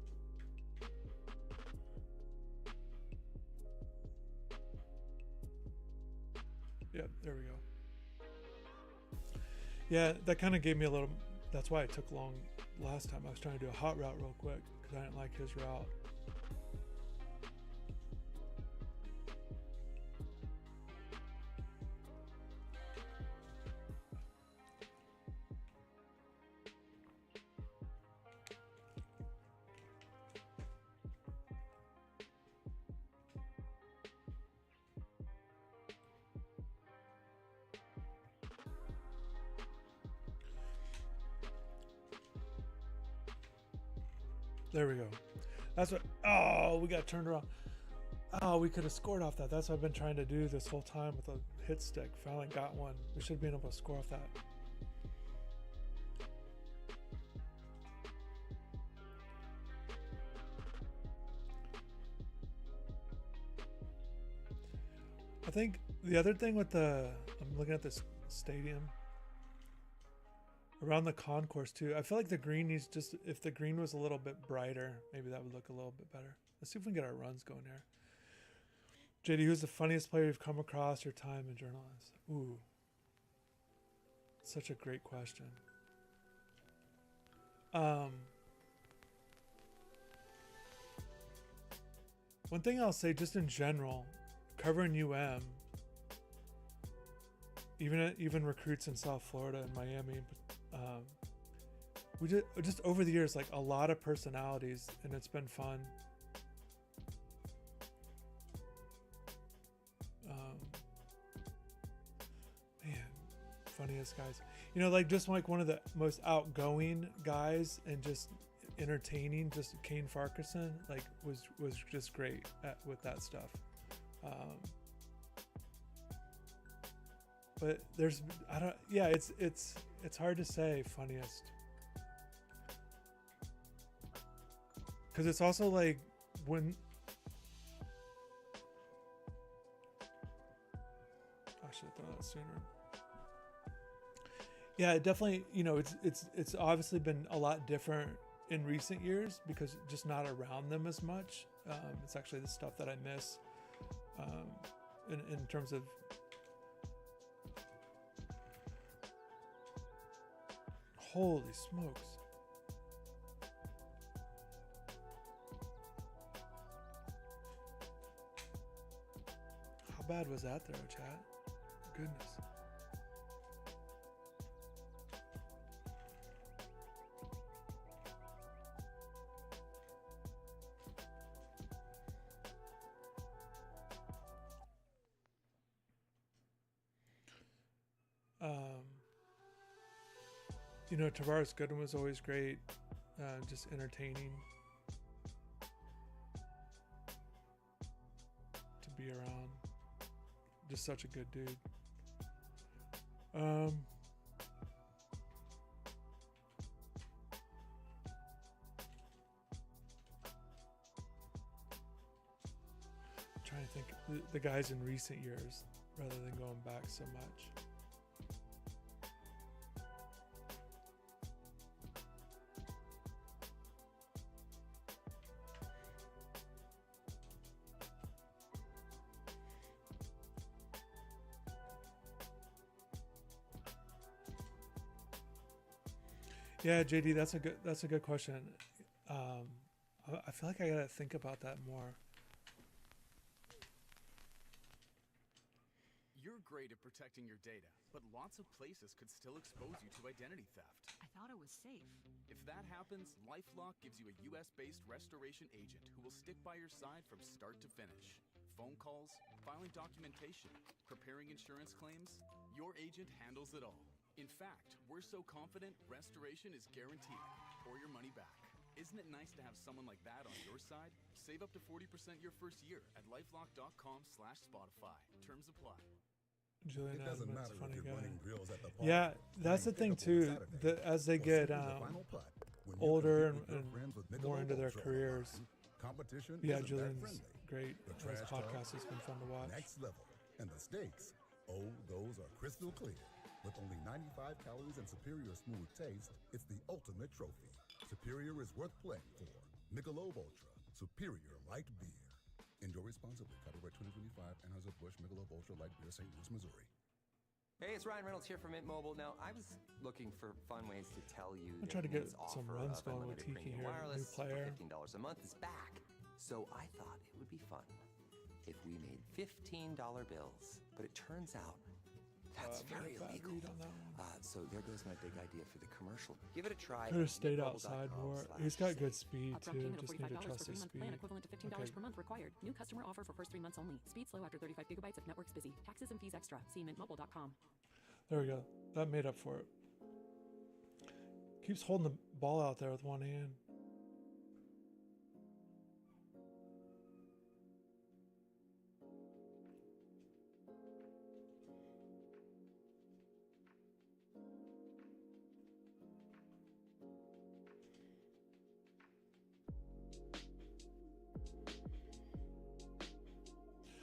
A: Yep, there we go. Yeah, that kind of gave me a little. That's why it took long last time. I was trying to do a hot route real quick because I didn't like his route. There we go. That's what. Oh, we got turned around. Oh, we could have scored off that. That's what I've been trying to do this whole time with a hit stick. Finally got one. We should have been able to score off that. I think the other thing with I'm looking at this stadium. Around the concourse too. I feel like the green needs just, if the green was a little bit brighter, maybe that would look a little bit better. Let's see if we can get our runs going here. JD, who's the funniest player you've come across your time in journalism? Ooh. Such a great question. One thing I'll say just in general, covering UM, even recruits in South Florida and Miami, we just over the years, like a lot of personalities, and it's been fun. Man, funniest guys, like just like one of the most outgoing guys and just entertaining, just Kane Farquharson, like was just great with that stuff. But it's hard to say funniest, because it's also like when I should have thought that sooner. Yeah, it definitely, it's obviously been a lot different in recent years because just not around them as much. It's actually the stuff that I miss in terms of holy smokes. bad was that throw, chat? Goodness. You know, Tavares Gooden was always great, just entertaining to be around. Just such a good dude. I'm trying to think the guys in recent years rather than going back so much. Yeah, JD, that's a good question. I feel like I gotta think about that more.
M: You're great at protecting your data, but lots of places could still expose you to identity theft.
E: I thought it was safe.
M: If that happens, LifeLock gives you a US-based restoration agent who will stick by your side from start to finish. Phone calls, filing documentation, preparing insurance claims, your agent handles it all. In fact, we're so confident restoration is guaranteed, or your money back. Isn't it nice to have someone like that on your side? Save up to 40% your first year at lifelock.com/Spotify. Terms apply.
A: Julian
L: It doesn't
A: Edelman's
L: matter
A: a funny
L: if you're
A: guy.
L: running drills at the park,
A: Yeah, that's the thing too. As they get older and more into their careers,
L: competition
A: yeah,
L: isn't that
A: Julian's
L: friendly.
A: great.
L: The
A: His
L: trash talk,
A: podcast has been fun to watch.
L: next level, and the stakes, oh, those are crystal clear. With only 95 calories and superior smooth taste, it's the ultimate trophy. Superior is worth playing for. Michelob Ultra, superior light beer. Enjoy responsibly. Copyright 2025, Anheuser-Busch Michelob Ultra Light Beer, St. Louis, Missouri.
N: Hey, it's Ryan Reynolds here from Mint Mobile. Now, I was looking for fun ways to tell you
A: I'm trying to get
N: Mint's
A: some
N: offer
A: runs
N: of
A: going with
N: unlimited
A: Tiki
N: premium
A: here.
N: wireless
A: New player.
N: for $15 a month is back. So I thought it would be fun if we made $15 bills. But it turns out that's very illegal. So there goes my big idea for the commercial. Give it a try.
A: Could have stayed outside more. He's got good speed too. Just need to trust his speed.
E: Plan equivalent to $15 per month required. New customer offer for first 3 months only. Speed slow after 35 gigabytes if network's busy. Taxes and fees extra. See mintmobile.com.
A: There we go. That made up for it. Keeps holding the ball out there with one hand.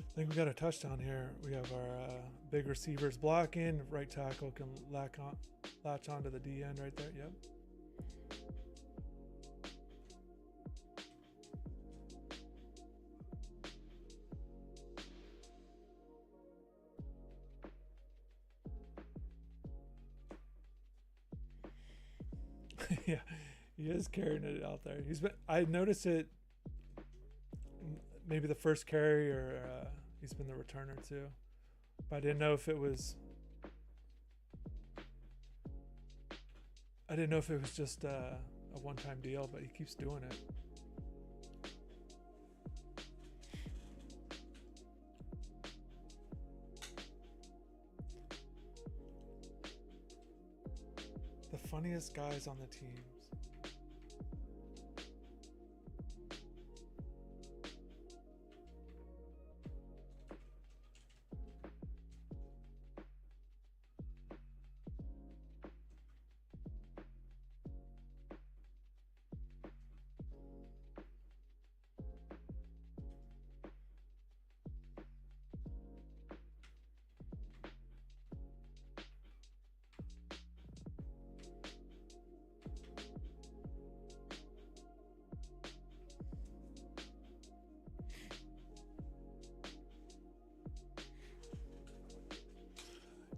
A: I think we got a touchdown here. We have our big receivers blocking. Right tackle can latch onto the D end right there. Yep. Yeah, he is carrying it out there. I noticed it maybe the first carry or he's been the returner too. But I didn't know if it was just a one-time deal, but he keeps doing it. The funniest guys on the teams.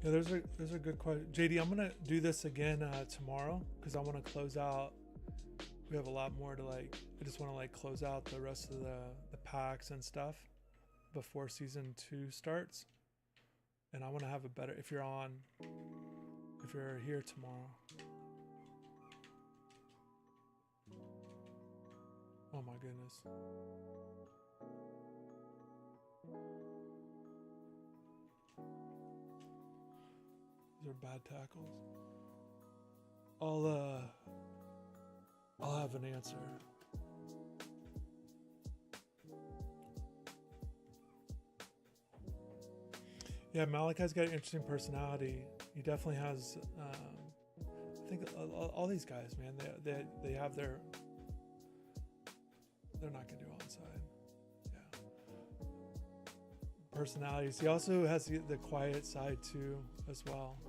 A: Yeah, there's a good question. JD, I'm gonna do this again tomorrow because I want to close out. We have a lot more to I just want to close out the rest of the packs and stuff. before season 2 starts. And I want to have a better, if you're here tomorrow. Oh my goodness. These are bad tackles. I'll have an answer. Yeah, Malachi's got an interesting personality. He definitely has. I think all these guys, man, they have their. They're not gonna do onside. Yeah. Personalities. He also has the quiet side too, as well.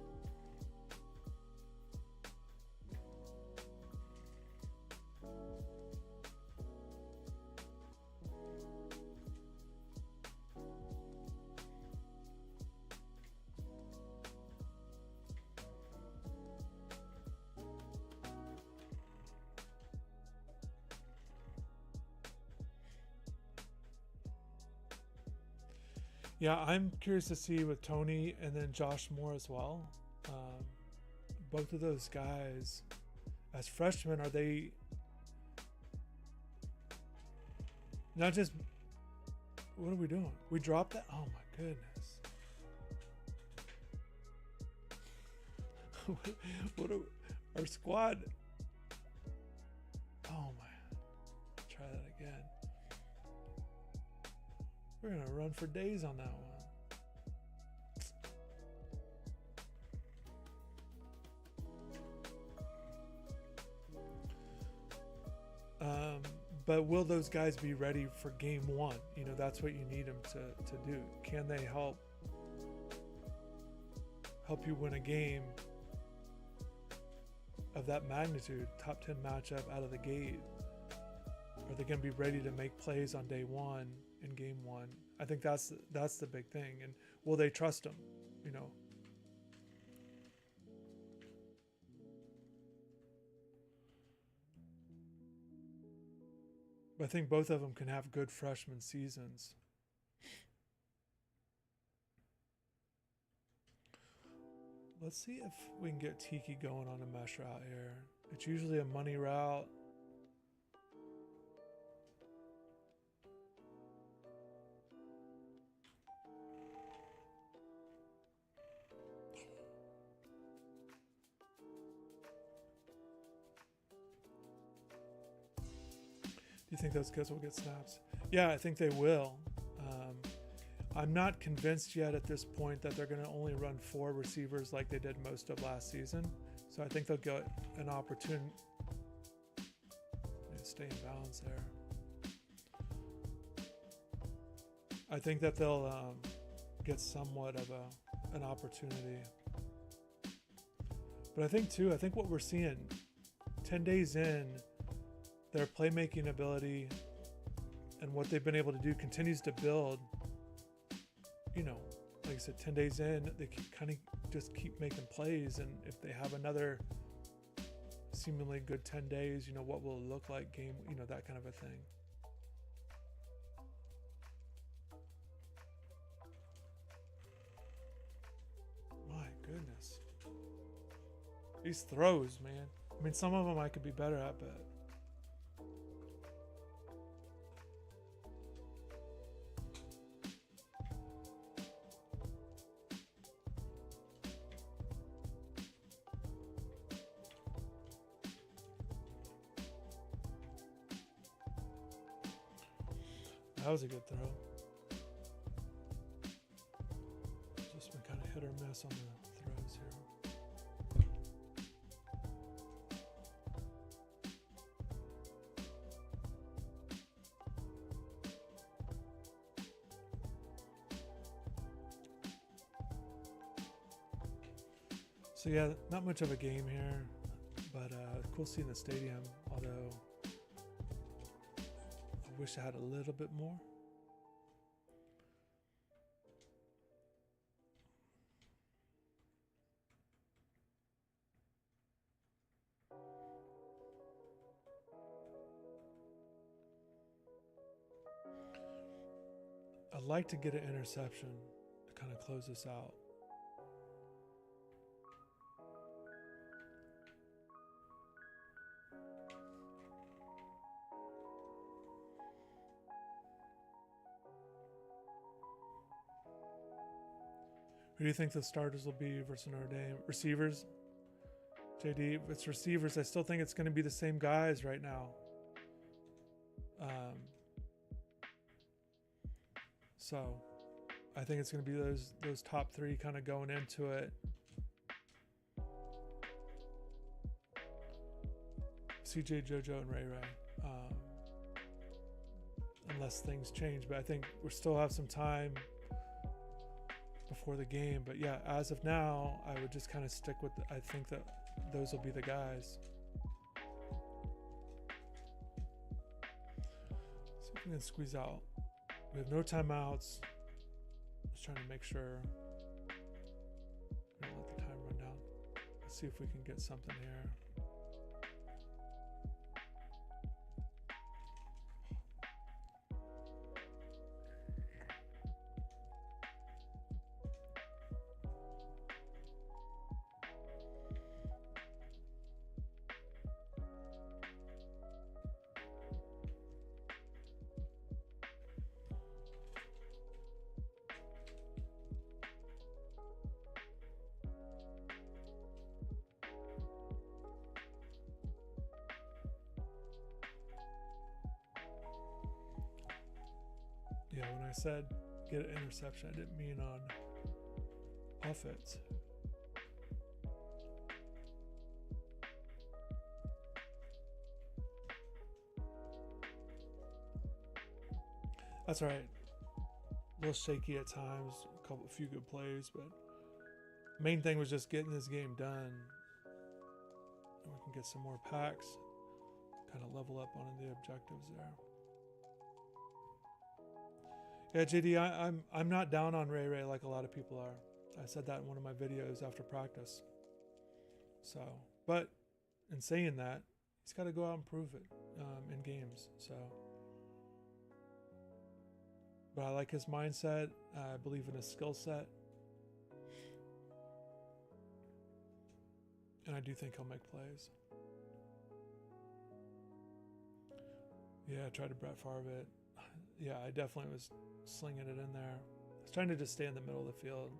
A: Yeah, I'm curious to see with Tony and then Josh Moore as well. Both of those guys, as freshmen, are they not just? What are we doing? We dropped that? Oh my goodness! what are our squad? Oh my! Try that again. We're going to run for days on that one. But will those guys be ready for game 1? You know, that's what you need them to do. Can they help you win a game of that magnitude, top 10 matchup out of the gate? Are they going to be ready to make plays on day 1 in game 1? I think that's the big thing. And will they trust them? You know. But I think both of them can have good freshman seasons. Let's see if we can get Tiki going on a mesh route here. It's usually a money route. Do you think those kids will get snaps? Yeah, I think they will. I'm not convinced yet at this point that they're going to only run 4 receivers like they did most of last season. So I think they'll get an opportunity to stay in balance there. I think that they'll get somewhat of an opportunity. But I think what we're seeing 10 days in, their playmaking ability and what they've been able to do continues to build. You know, like I said, 10 days in, they kind of just keep making plays. And if they have another seemingly good 10 days, you know, what will it look like game, you know, that kind of a thing. My goodness. These throws, man. I mean, some of them I could be better at, but that was a good throw. Just been kind of hit or miss on the throws here. So yeah, not much of a game here, but cool seeing the stadium, although I wish I had a little bit more. like to get an interception to kind of close this out. Who do you think the starters will be versus Notre Dame? Receivers? JD, if it's receivers, I still think it's going to be the same guys right now. So I think it's going to be those top three kind of going into it. CJ, JoJo, and Ray Ray. Unless things change, but I think we still have some time before the game. But yeah, as of now, I would just kind of stick with I think that those will be the guys. See if we can squeeze out. We have no timeouts. Just trying to make sure. Don't let the time run down. Let's see if we can get something here. Yeah, when I said get an interception, I didn't mean on offense. That's all right. A little shaky at times, a few good plays, but main thing was just getting this game done. And we can get some more packs, kind of level up on the objectives there. Yeah, JD, I'm not down on Ray Ray like a lot of people are. I said that in one of my videos after practice. So, but in saying that, he's got to go out and prove it in games. So, but I like his mindset. I believe in his skill set, and I do think he'll make plays. Yeah, I tried to Brett Favre it. Yeah, I definitely was slinging it in there. I was trying to just stay in the middle of the field.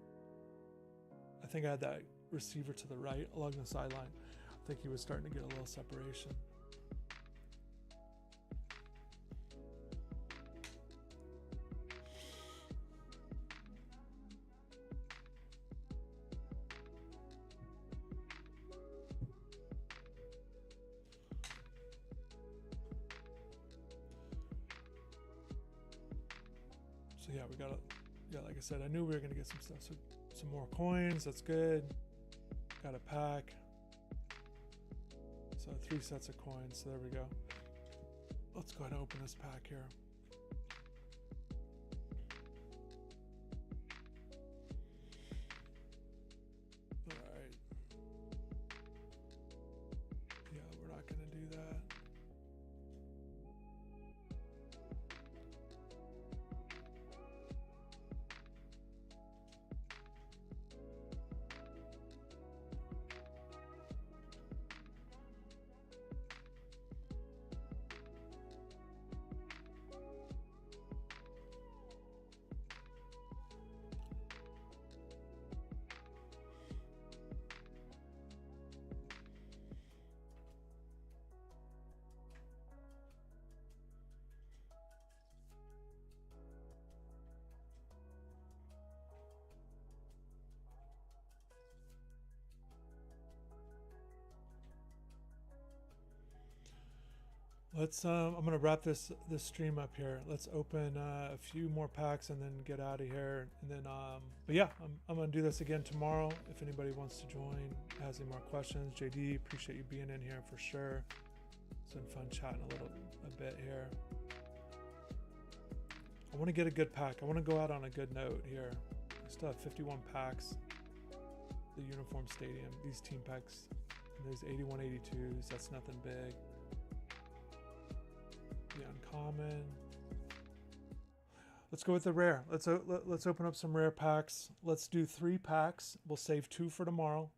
A: I think I had that receiver to the right along the sideline. I think he was starting to get a little separation. So yeah, we got like I said, I knew we were gonna get some stuff. So some more coins, that's good. Got a pack. So 3 sets of coins, so there we go. Let's go ahead and open this pack here. All right. Yeah, we're not gonna do that. Let's I'm gonna wrap this stream up here. Let's open a few more packs and then get out of here. And then but yeah, I'm gonna do this again tomorrow. If anybody wants to join, has any more questions, JD, appreciate you being in here for sure. It's been fun chatting a bit here. I want to get a good pack. I want to go out on a good note here. I still have 51 packs. The Uniform Stadium, these team packs, there's 81 82s. That's nothing big. The uncommon. Let's go with the rare. Let's open up some rare packs. Let's do 3 packs. We'll save 2 for tomorrow,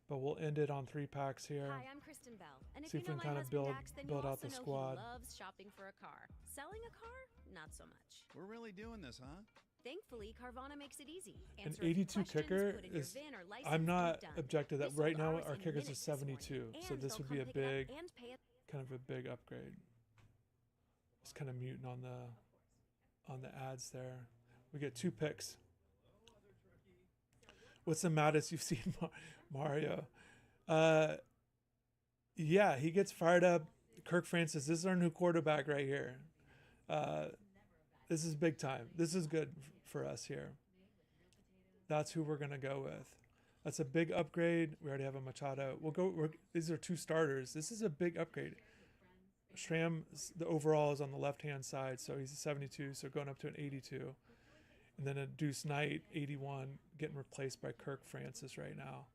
A: but we'll end it on 3 packs here.
O: Hi, I'm Kristen Bell, and if
A: See
O: you
A: if
O: know
A: we
O: my
A: can kind of
O: husband
A: build
O: Dax, then
A: build
O: you
A: out
O: also
A: the
O: know
A: squad.
O: he loves shopping for a car. Selling a car? Not so much.
P: We're really doing this, huh?
O: Thankfully, Carvana makes it easy.
A: An
O: Answer a few
A: 82
O: questions,
A: kicker
O: put in your
A: is.
O: VIN or license,
A: I'm not
O: and done.
A: objective that
O: We sold
A: right now
O: ours
A: our
O: in
A: kickers
O: minutes
A: is
O: this morning,
A: 72, so
O: and
A: this
O: they'll
A: would be a
O: come pick it up
A: big,
O: and pay it.
A: kind of a big upgrade. It's kind of muting on the ads there. We get 2 picks. What's the maddest you've seen Mario? Yeah, he gets fired up. Kirk Francis, this is our new quarterback right here. This is big time. This is good for us here. That's who we're going to go with. That's a big upgrade. We already have a Machado. These are 2 starters. This is a big upgrade. Schramm, the overall is on the left-hand side, so he's a 72, so going up to an 82. And then a Deuce Knight, 81, getting replaced by Kirk Francis right now.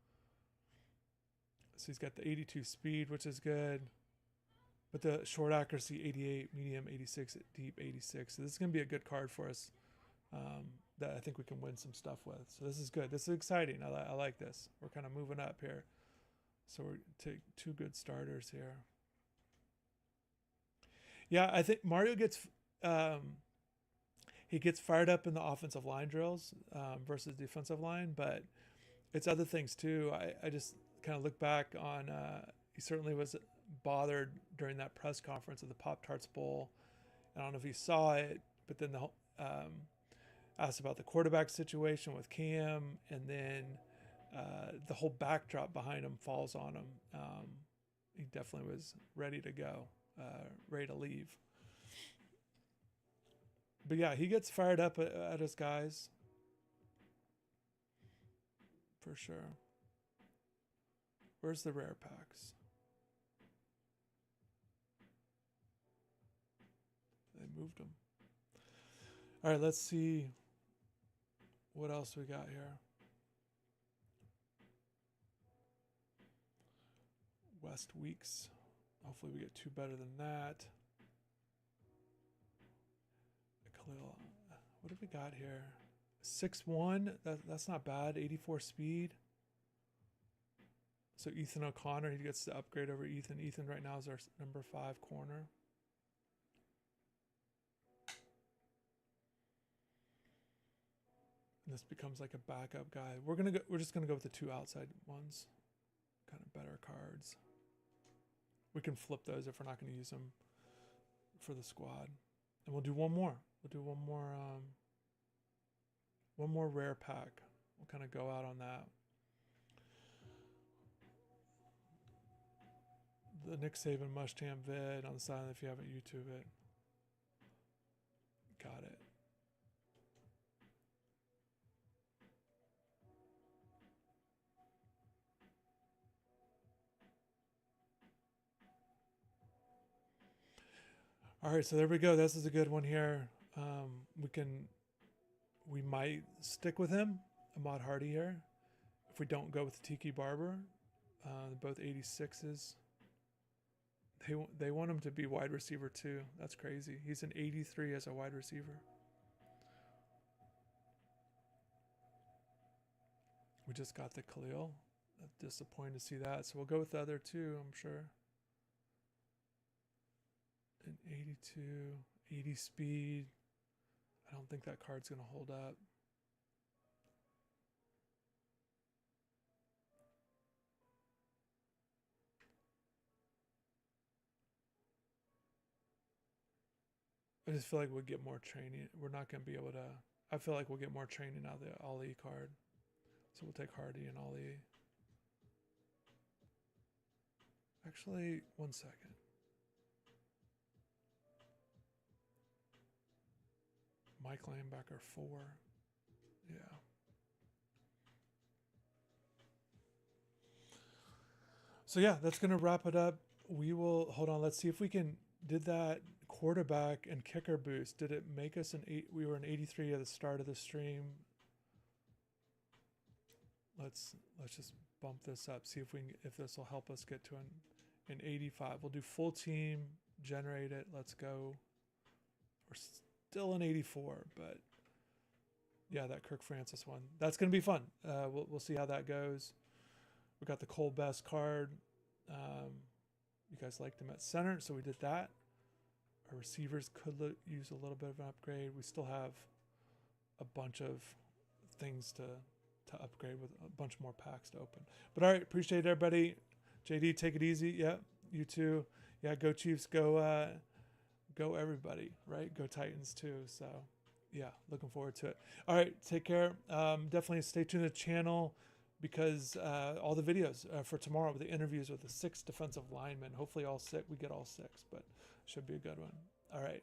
A: So he's got the 82 speed, which is good. But the short accuracy, 88, medium, 86, deep, 86. So this is going to be a good card for us that I think we can win some stuff with. So this is good. This is exciting. I like this. We're kind of moving up here. So we're take 2 good starters here. Yeah, I think Mario gets he gets fired up in the offensive line drills versus defensive line, but it's other things too. I just kind of look back on he certainly was bothered during that press conference of the Pop-Tarts Bowl. I don't know if he saw it, but then asked about the quarterback situation with Cam, and then the whole backdrop behind him falls on him. He definitely was ready to go, ready to leave. But yeah, he gets fired up at his guys. For sure. Where's the rare packs? They moved them. All right, let's see what else we got here. West Weeks. Hopefully we get 2 better than that. Khalil. What have we got here? 6'1". That's not bad. 84 speed. So Ethan O'Connor, he gets the upgrade over Ethan. Ethan right now is our number 5 corner. And this becomes like a backup guy. We're just gonna go with the 2 outside ones. Kind of better cards. We can flip those if we're not going to use them for the squad. And we'll do one more. We'll do one more rare pack. We'll kind of go out on that. The Nick Saban Mushtam vid on the side if you haven't YouTube it. Got it. All right, so there we go. This is a good one here. We might stick with him, Ahmad Hardy here. If we don't go with Tiki Barber, both 86s. They want him to be wide receiver too. That's crazy. He's an 83 as a wide receiver. We just got the Khalil. Disappointed to see that. So we'll go with the other 2, I'm sure. An 82, 80 speed. I don't think that card's going to hold up. I just feel like we'll get more training. We're not going to be able to. I feel like we'll get more training out of the Ali card. So we'll take Hardy and Ali. Actually, 1 second. Mike linebacker 4. Yeah. So yeah, that's going to wrap it up. We will, hold on, let's see if we can, did that quarterback and kicker boost, did it make us we were an 83 at the start of the stream. Let's just bump this up, see if this will help us get to an 85. We'll do full team, generate it, let's go. We're still an 84, but yeah, that Kirk Francis one. That's going to be fun. We'll see how that goes. We got the Cole Best card. You guys liked him at center, so we did that. Our receivers could use a little bit of an upgrade. We still have a bunch of things to upgrade with a bunch more packs to open. But all right, appreciate everybody. JD, take it easy. Yeah, you too. Yeah, go Chiefs. Go everybody. Right? Go Titans too. So yeah, looking forward to it. All right, take care. Definitely stay tuned to the channel because all the videos for tomorrow with the interviews with the 6 defensive linemen. Hopefully all 6. We get all 6, but should be a good one. All right.